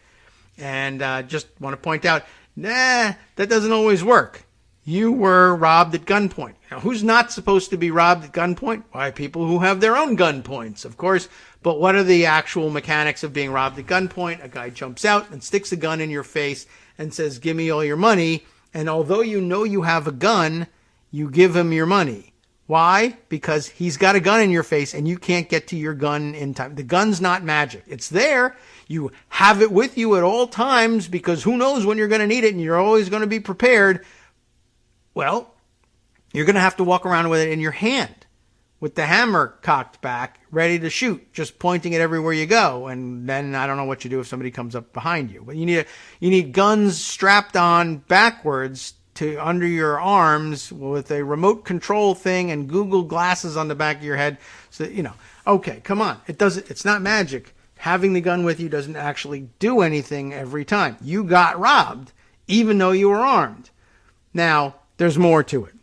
And just want to point out, that doesn't always work. You were robbed at gunpoint. Now, who's not supposed to be robbed at gunpoint? Why, people who have their own gunpoints, of course. But what are the actual mechanics of being robbed at gunpoint? A guy jumps out and sticks a gun in your face and says, give me all your money. And although you know you have a gun, you give him your money. Why? Because he's got a gun in your face and you can't get to your gun in time. The gun's not magic. It's there. You have it with you at all times because who knows when you're going to need it and you're always going to be prepared. Well, you're going to have to walk around with it in your hand with the hammer cocked back, ready to shoot, just pointing it everywhere you go. And then I don't know what you do if somebody comes up behind you. But you need guns strapped on backwards to under your arms with a remote control thing and Google glasses on the back of your head. So, okay, come on. It's not magic. Having the gun with you doesn't actually do anything every time. You got robbed, even though you were armed. Now, there's more to it.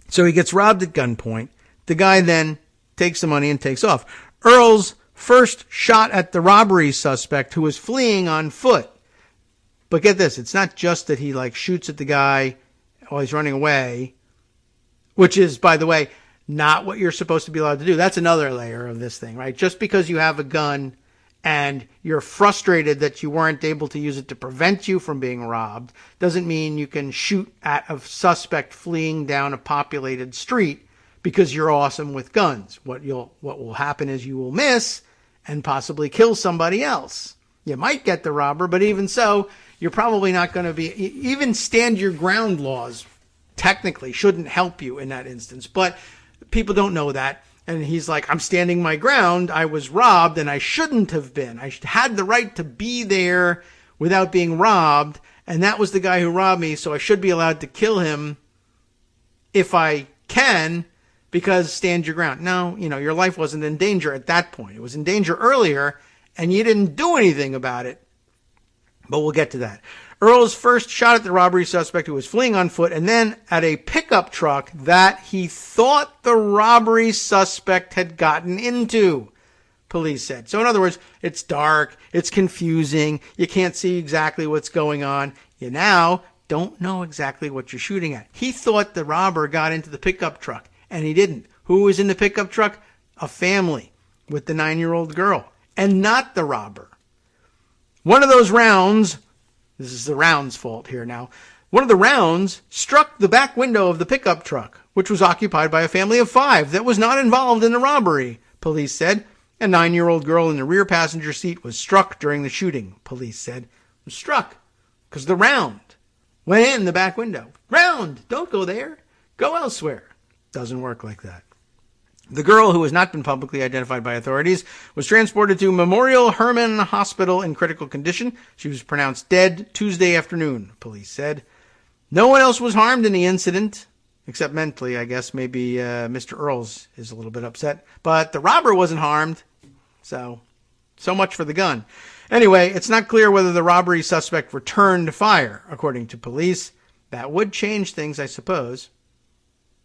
So he gets robbed at gunpoint. The guy then takes the money and takes off. Earls first shot at the robbery suspect who was fleeing on foot. But get this, it's not just that he shoots at the guy while he's running away, which is, by the way, not what you're supposed to be allowed to do. That's another layer of this thing, right? Just because you have a gun and you're frustrated that you weren't able to use it to prevent you from being robbed doesn't mean you can shoot at a suspect fleeing down a populated street because you're awesome with guns. What will happen is you will miss and possibly kill somebody else. You might get the robber, but even so, you're probably not going to be, even stand your ground laws technically shouldn't help you in that instance. But people don't know that. And he's like, I'm standing my ground. I was robbed and I shouldn't have been. I had the right to be there without being robbed. And that was the guy who robbed me. So I should be allowed to kill him if I can, because stand your ground. No, your life wasn't in danger at that point. It was in danger earlier and you didn't do anything about it. But we'll get to that. Earls first shot at the robbery suspect who was fleeing on foot and then at a pickup truck that he thought the robbery suspect had gotten into, police said. So in other words, it's dark, it's confusing, you can't see exactly what's going on. You now don't know exactly what you're shooting at. He thought the robber got into the pickup truck, and he didn't. Who was in the pickup truck? A family with the 9-year-old girl, and not the robber. One of those rounds, this is the round's fault here now, one of the rounds struck the back window of the pickup truck, which was occupied by a family of 5 that was not involved in the robbery, police said. A 9-year-old girl in the rear passenger seat was struck during the shooting, police said. Was struck because the round went in the back window. Round! Don't go there. Go elsewhere. Doesn't work like that. The girl, who has not been publicly identified by authorities, was transported to Memorial Hermann Hospital in critical condition. She was pronounced dead Tuesday afternoon, police said. No one else was harmed in the incident, except mentally, I guess. Maybe Mr. Earls is a little bit upset. But the robber wasn't harmed, so much for the gun. Anyway, it's not clear whether the robbery suspect returned fire, according to police. That would change things, I suppose.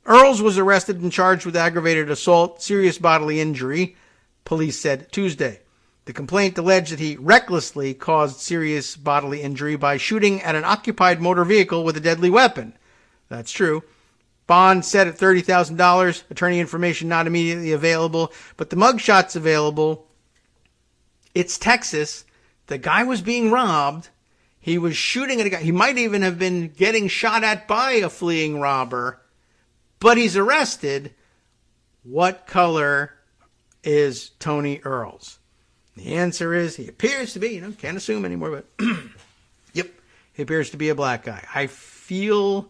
Earls was arrested and charged with aggravated assault, serious bodily injury, police said Tuesday. The complaint alleged that he recklessly caused serious bodily injury by shooting at an occupied motor vehicle with a deadly weapon. That's true. Bond set at $30,000. Attorney information not immediately available, but the mugshot's available. It's Texas. The guy was being robbed. He was shooting at a guy. He might even have been getting shot at by a fleeing robber. But he's arrested. What color is Tony Earls? The answer is he appears to be, can't assume anymore, but yep, he appears to be a black guy. I feel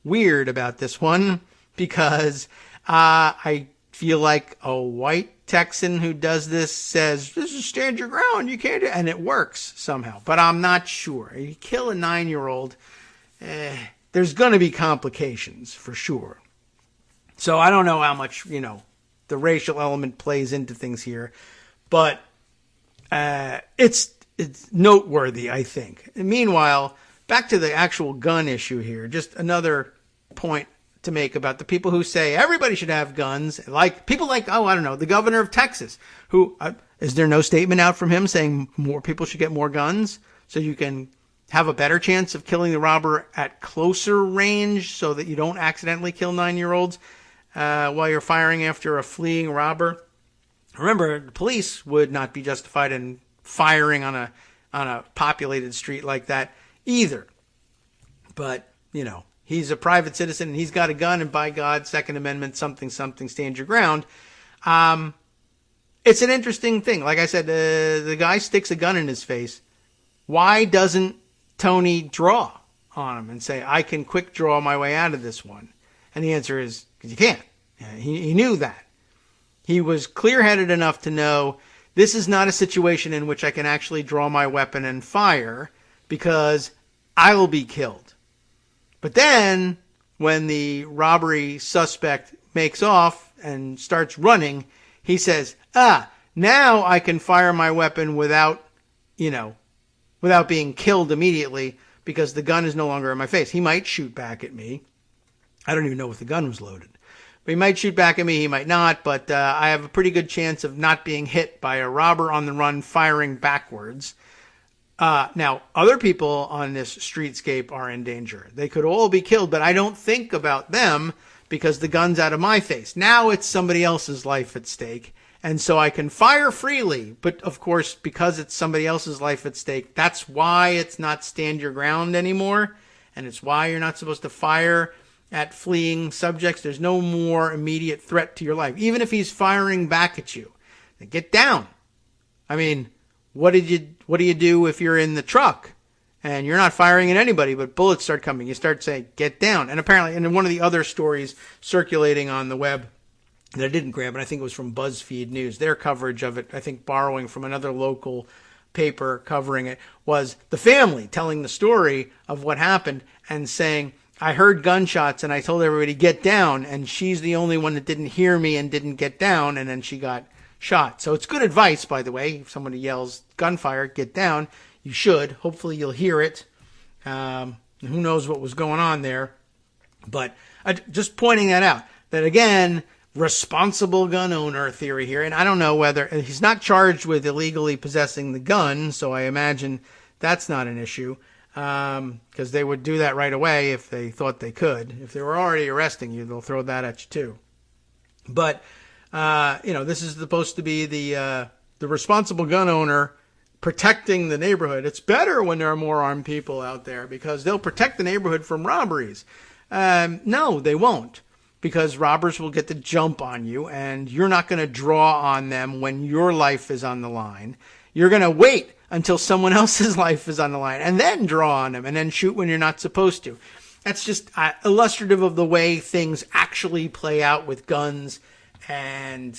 weird about this one because I feel like a white Texan who does this says, this is stand your ground, you can't do it, and it works somehow. But I'm not sure. You kill a 9-year-old, there's going to be complications for sure. So I don't know how much, the racial element plays into things here. But it's noteworthy, I think. And meanwhile, back to the actual gun issue here. Just another point to make about the people who say everybody should have guns. Like people like, I don't know, the governor of Texas, who is there no statement out from him saying more people should get more guns so you can have a better chance of killing the robber at closer range so that you don't accidentally kill 9-year-olds while you're firing after a fleeing robber? Remember, the police would not be justified in firing on a populated street like that either. But, he's a private citizen and he's got a gun, and by God, Second Amendment, something, stand your ground. It's an interesting thing. Like I said, the guy sticks a gun in his face. Why doesn't Tony draw on him and say, I can quick draw my way out of this one? And the answer is, because you can't. He knew that. He was clear-headed enough to know this is not a situation in which I can actually draw my weapon and fire because I will be killed. But then when the robbery suspect makes off and starts running, he says, now I can fire my weapon without being killed immediately because the gun is no longer in my face. He might shoot back at me. I don't even know if the gun was loaded. But he might shoot back at me, he might not, but I have a pretty good chance of not being hit by a robber on the run firing backwards. Now, other people on this streetscape are in danger. They could all be killed, but I don't think about them because the gun's out of my face. Now it's somebody else's life at stake, and so I can fire freely. But, of course, because it's somebody else's life at stake, that's why it's not stand your ground anymore, and it's why you're not supposed to fire at fleeing subjects. There's no more immediate threat to your life. Even if he's firing back at you, get down. I mean, what do you do if you're in the truck and you're not firing at anybody, but bullets start coming? You start saying, get down. And apparently, and in one of the other stories circulating on the web that I didn't grab, and I think it was from BuzzFeed News, their coverage of it, I think borrowing from another local paper covering it, was the family telling the story of what happened and saying, I heard gunshots and I told everybody get down, and she's the only one that didn't hear me and didn't get down, and then she got shot. So it's good advice, by the way. If somebody yells gunfire, get down, you should. Hopefully you'll hear it. Who knows what was going on there. But just pointing that out, that again, responsible gun owner theory here. And I don't know whether he's not charged with illegally possessing the gun, so I imagine that's not an issue. Because they would do that right away if they thought they could. If they were already arresting you, they'll throw that at you too. But, this is supposed to be the responsible gun owner protecting the neighborhood. It's better when there are more armed people out there because they'll protect the neighborhood from robberies. No, they won't, because robbers will get the jump on you, and you're not going to draw on them when your life is on the line. You're going to wait until someone else's life is on the line and then draw on them and then shoot when you're not supposed to. That's just illustrative of the way things actually play out with guns, and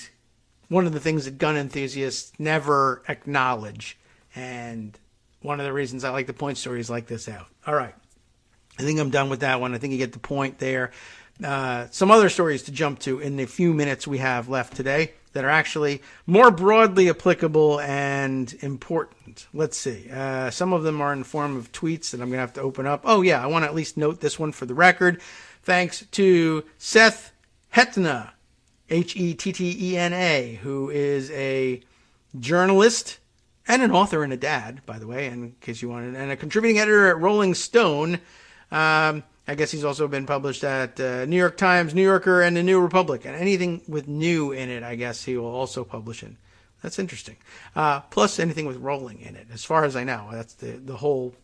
one of the things that gun enthusiasts never acknowledge, and one of the reasons I like to point stories like this out. All right. I think I'm done with that one. I think you get the point there. Some other stories to jump to in the few minutes we have left today that are actually more broadly applicable and important. Let's see. Some of them are in the form of tweets that I'm going to have to open up. Oh, yeah, I want to at least note this one for the record. Thanks to Seth Hetna, Hettena, who is a journalist and an author and a dad, by the way, in case you wanted, and a contributing editor at Rolling Stone. I guess he's also been published at New York Times, New Yorker, and the New Republic. And anything with new in it, I guess he will also publish in. That's interesting. Plus anything with rolling in it, as far as I know. That's the whole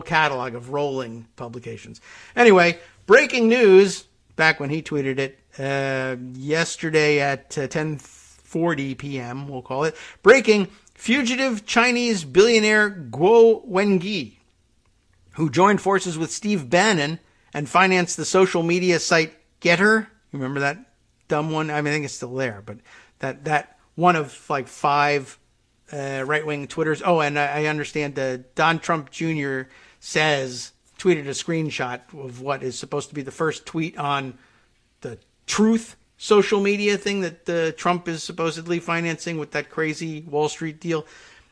catalog of rolling publications. Anyway, breaking news, back when he tweeted it, yesterday at 10:40 p.m., we'll call it. Breaking, fugitive Chinese billionaire Guo Wengi, who joined forces with Steve Bannon and financed the social media site Getter. You remember that dumb one? I mean, I think it's still there, but that one of like 5 right-wing Twitters. Oh, and I understand Don Trump Jr. tweeted a screenshot of what is supposed to be the first tweet on the Truth social media thing that Trump is supposedly financing with that crazy Wall Street deal.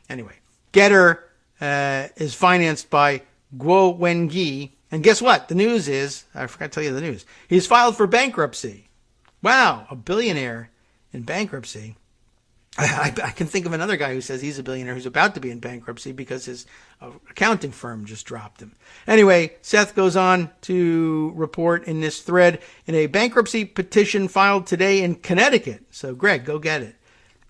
Anyway, Getter is financed by Guo Wengi. And guess what? The news is, I forgot to tell you the news. He's filed for bankruptcy. Wow, a billionaire in bankruptcy. I can think of another guy who says he's a billionaire who's about to be in bankruptcy because his accounting firm just dropped him. Anyway, Seth goes on to report in this thread, in a bankruptcy petition filed today in Connecticut. So, Greg, go get it.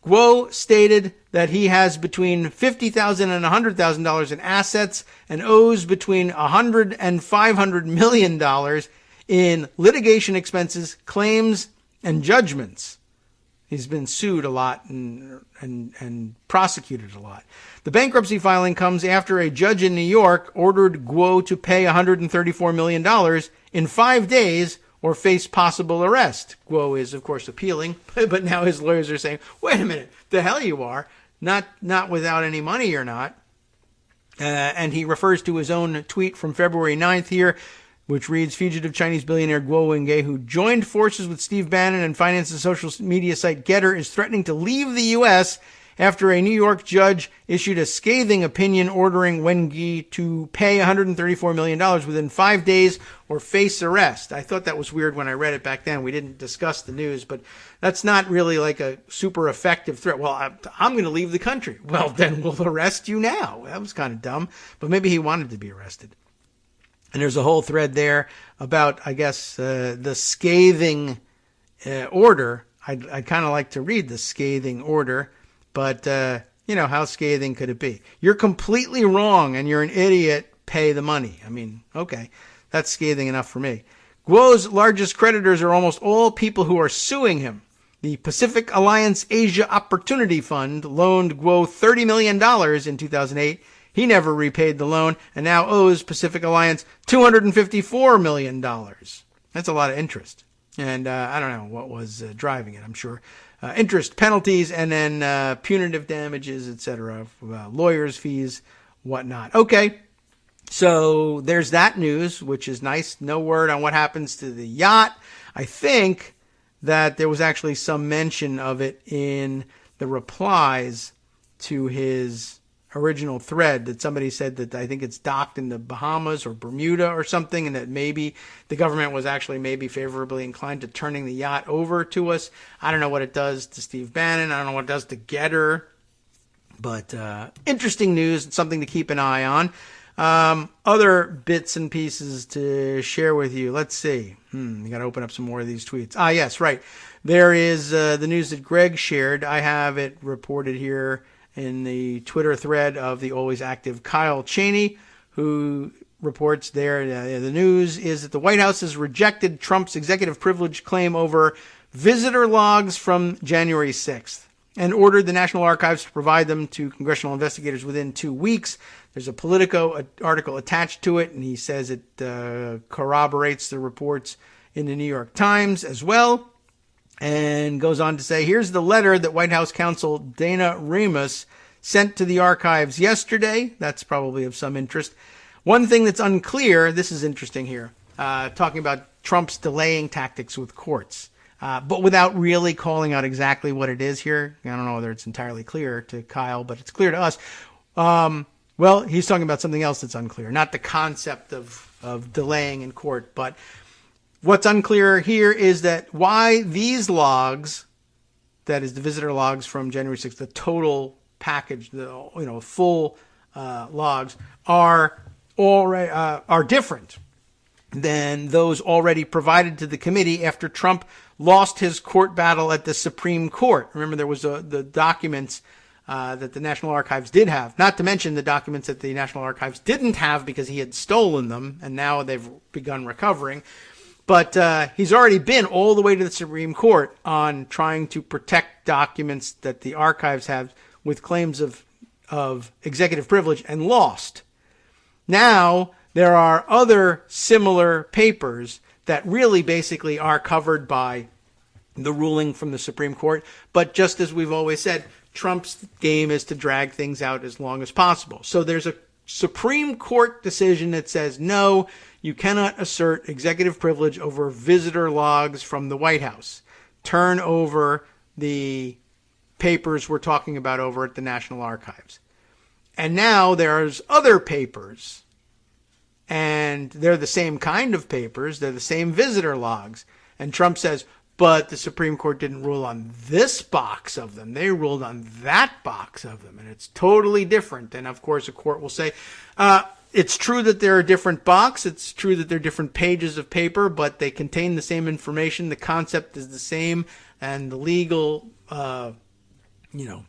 Guo stated that he has between $50,000 and $100,000 in assets and owes between $100 and $500 million in litigation expenses, claims, and judgments. He's been sued a lot and prosecuted a lot. The bankruptcy filing comes after a judge in New York ordered Guo to pay $134 million in 5 days or face possible arrest. Guo is, of course, appealing, but now his lawyers are saying, wait a minute, the hell you are. Not without any money you're not. And he refers to his own tweet from February 9th here, which reads, fugitive Chinese billionaire Guo Wengay, who joined forces with Steve Bannon and financed the social media site Getter, is threatening to leave the U.S. after a New York judge issued a scathing opinion ordering Wengay to pay $134 million within 5 days or face arrest. I thought that was weird when I read it back then. We didn't discuss the news, but that's not really like a super effective threat. Well, I'm going to leave the country. Well, then we'll arrest you now. That was kind of dumb, but maybe he wanted to be arrested. And there's a whole thread there about, I guess, the scathing order. I'd kind of like to read the scathing order, but, how scathing could it be? You're completely wrong and you're an idiot. Pay the money. I mean, okay, that's scathing enough for me. Guo's largest creditors are almost all people who are suing him. The Pacific Alliance Asia Opportunity Fund loaned Guo $30 million in 2008. He never repaid the loan and now owes Pacific Alliance $254 million. That's a lot of interest. And I don't know what was driving it, I'm sure. Interest, penalties, and then punitive damages, etc., lawyers' fees, whatnot. Okay, so there's that news, which is nice. No word on what happens to the yacht. I think that there was actually some mention of it in the replies to his original thread, that somebody said that I think it's docked in the Bahamas or Bermuda or something, and that maybe the government was actually maybe favorably inclined to turning the yacht over to us. I don't know what it does to Steve Bannon. I don't know what it does to Getter, but interesting news. It's something to keep an eye on. Other bits and pieces to share with you. Let's see. You got to open up some more of these tweets. Yes, right. There is the news that Greg shared. I have it reported here in the Twitter thread of the always active Kyle Cheney, who reports there. The news is that the White House has rejected Trump's executive privilege claim over visitor logs from January 6th and ordered the National Archives to provide them to congressional investigators within 2 weeks. There's a Politico article attached to it, and he says it corroborates the reports in the New York Times as well. And goes on to say, here's the letter that White House counsel Dana Remus sent to the archives yesterday. That's probably of some interest. One thing that's unclear, this is interesting here, talking about Trump's delaying tactics with courts, but without really calling out exactly what it is here. I don't know whether it's entirely clear to Kyle, but it's clear to us. Well, he's talking about something else that's unclear, not the concept of delaying in court, but what's unclear here is that why these logs, that is the visitor logs from January 6th, the total package, the full logs, are different than those already provided to the committee after Trump lost his court battle at the Supreme Court. Remember, there was the documents that the National Archives did have, not to mention the documents that the National Archives didn't have because he had stolen them, and now they've begun recovering. But he's already been all the way to the Supreme Court on trying to protect documents that the archives have with claims of executive privilege and lost. Now, there are other similar papers that really basically are covered by the ruling from the Supreme Court. But just as we've always said, Trump's game is to drag things out as long as possible. So there's a Supreme Court decision that says, no, you cannot assert executive privilege over visitor logs from the White House. Turn over the papers we're talking about over at the National Archives. And now there's other papers, and they're the same kind of papers. They're the same visitor logs. And Trump says, but the Supreme Court didn't rule on this box of them. They ruled on that box of them. And it's totally different. And of course, a court will say, it's true that they're a different box. It's true that they're different pages of paper, but they contain the same information. The concept is the same. And the legal,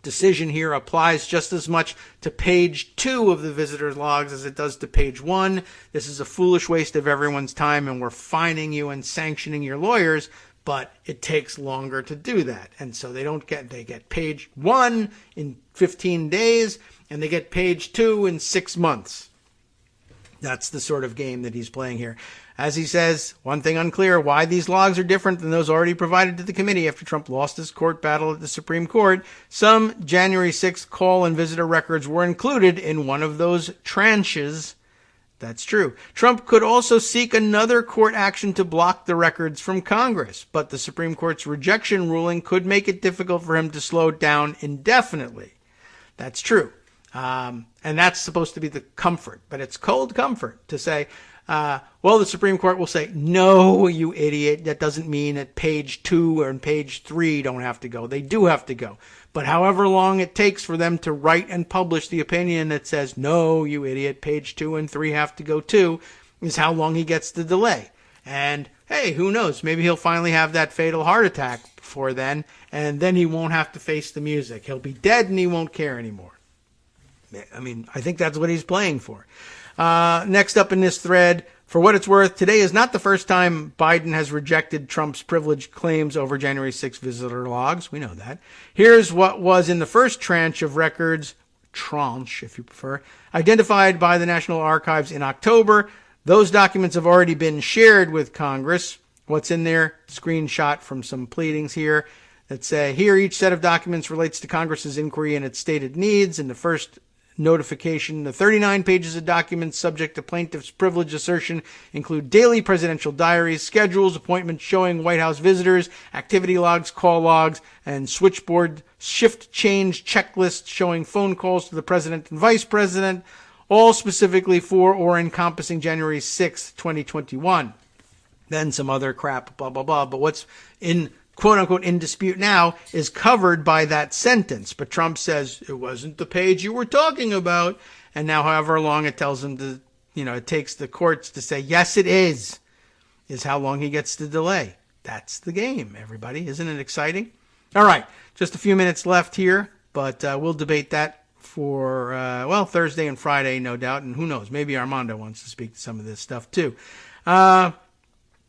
decision here applies just as much to page 2 of the visitor's logs as it does to page 1. This is a foolish waste of everyone's time, and we're fining you and sanctioning your lawyers, but it takes longer to do that. And so they get page 1 in 15 days, and they get page 2 in 6 months. That's the sort of game that he's playing here. As he says, one thing unclear, why these logs are different than those already provided to the committee after Trump lost his court battle at the Supreme Court. Some January 6th call and visitor records were included in one of those tranches. That's true. Trump could also seek another court action to block the records from Congress, but the Supreme Court's rejection ruling could make it difficult for him to slow down indefinitely. That's true. And that's supposed to be the comfort, but it's cold comfort to say, the Supreme Court will say, no, you idiot. That doesn't mean that page 2 or page 3 don't have to go. They do have to go. But however long it takes for them to write and publish the opinion that says, no, you idiot, page 2 and 3 have to go too, is how long he gets the delay. And hey, who knows? Maybe he'll finally have that fatal heart attack before then, and then he won't have to face the music. He'll be dead and he won't care anymore. I mean, I think that's what he's playing for. Next up in this thread, for what it's worth, today is not the first time Biden has rejected Trump's privileged claims over January 6 visitor logs. We know that. Here's what was in the first tranche of records, tranche if you prefer, identified by the National Archives in October. Those documents have already been shared with Congress. What's in there? Screenshot from some pleadings here that say, here each set of documents relates to Congress's inquiry and its stated needs. In the first notification, the 39 pages of documents subject to plaintiff's privilege assertion include daily presidential diaries, schedules, appointments showing White House visitors, activity logs, call logs, and switchboard shift change checklists showing phone calls to the president and vice president, all specifically for or encompassing January 6, 2021. Then some other crap, blah, blah, blah. But what's in quote unquote in dispute now is covered by that sentence. But Trump says it wasn't the page you were talking about. And now however long it tells him to, it takes the courts to say, yes, it is how long he gets to delay. That's the game, everybody. Isn't it exciting? All right. Just a few minutes left here, but we'll debate that for, Thursday and Friday, no doubt. And who knows, maybe Armando wants to speak to some of this stuff too.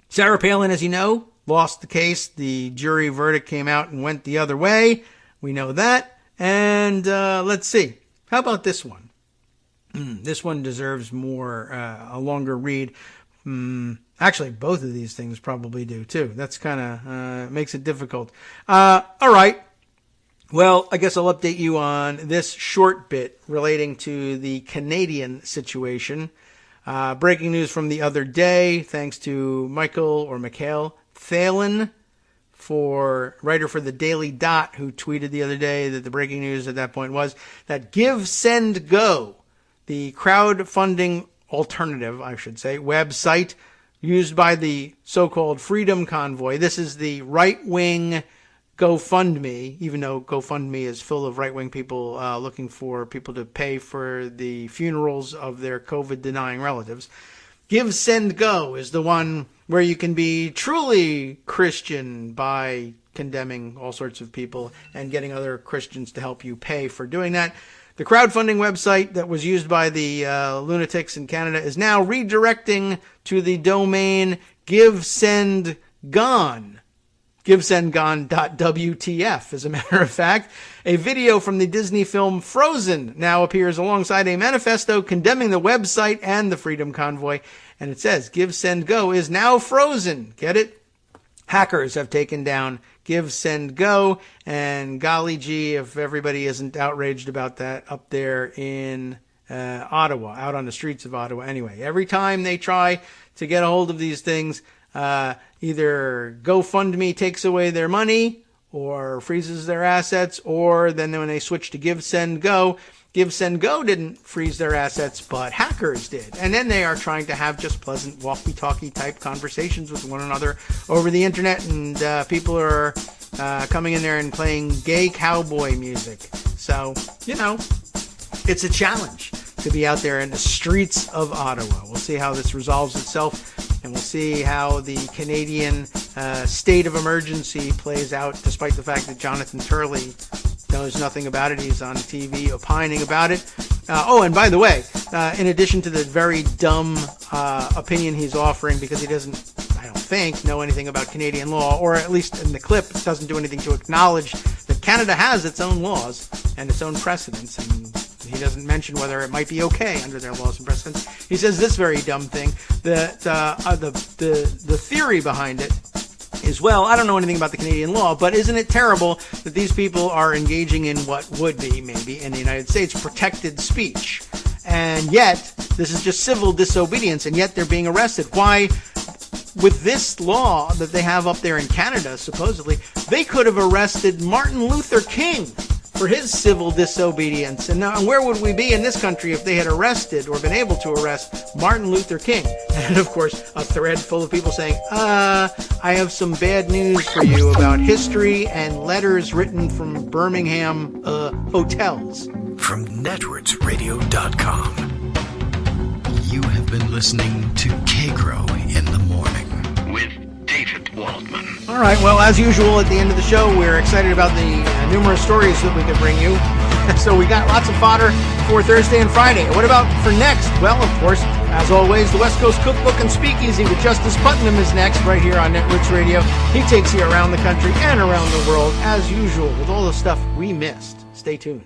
Sarah Palin, as you know, lost the case. The jury verdict came out and went the other way. We know that. And let's see. How about this one? This one deserves more, a longer read. Actually, both of these things probably do too. That's kind of makes it difficult. All right. Well, I guess I'll update you on this short bit relating to the Canadian situation. Breaking news from the other day, thanks to Mikhail Thalen, writer for the Daily Dot, who tweeted the other day that the breaking news at that point was that Give, Send, Go, the crowdfunding alternative, I should say, website used by the so-called Freedom Convoy. This is the right-wing GoFundMe, even though GoFundMe is full of right-wing people looking for people to pay for the funerals of their COVID-denying relatives. Give, Send, Go is the one where you can be truly Christian by condemning all sorts of people and getting other Christians to help you pay for doing that. The crowdfunding website that was used by the lunatics in Canada is now redirecting to the domain GiveSendGone. GiveSendGone.wtf, as a matter of fact. A video from the Disney film Frozen now appears alongside a manifesto condemning the website and the Freedom Convoy. And it says, Give, Send, Go is now frozen. Get it? Hackers have taken down Give, Send, Go. And golly gee, if everybody isn't outraged about that up there in Ottawa, out on the streets of Ottawa. Anyway, every time they try to get a hold of these things, either GoFundMe takes away their money or freezes their assets, or then when they switch to Give, Send, Go, Give, Send, Go didn't freeze their assets, but hackers did. And then they are trying to have just pleasant walkie-talkie type conversations with one another over the internet, and people are coming in there and playing gay cowboy music. So, it's a challenge to be out there in the streets of Ottawa. We'll see how this resolves itself, and we'll see how the Canadian state of emergency plays out, despite the fact that Jonathan Turley knows nothing about it. He's on TV opining about it. And by the way, in addition to the very dumb opinion he's offering, because he doesn't, I don't think, know anything about Canadian law, or at least in the clip, doesn't do anything to acknowledge that Canada has its own laws and its own precedents, and he doesn't mention whether it might be okay under their laws and precedents. He says this very dumb thing, that the theory behind it is, well, I don't know anything about the Canadian law, but isn't it terrible that these people are engaging in what would be, maybe, in the United States, protected speech? And yet, this is just civil disobedience, and yet they're being arrested. Why, with this law that they have up there in Canada, supposedly, they could have arrested Martin Luther King for his civil disobedience. And now, where would we be in this country if they had arrested or been able to arrest Martin Luther King? And of course, a thread full of people saying, I have some bad news for you about history and letters written from Birmingham hotels. From netrootsradio.com. You have been listening to Kagro in the Morning with David Waldman. All right, well, as usual, at the end of the show, we're excited about the numerous stories that we can bring you. So we got lots of fodder for Thursday and Friday. What about for next? Well, of course, as always, the West Coast Cookbook and Speakeasy with Justice Putnam is next, right here on Netroots Radio. He takes you around the country and around the world, as usual, with all the stuff we missed. Stay tuned.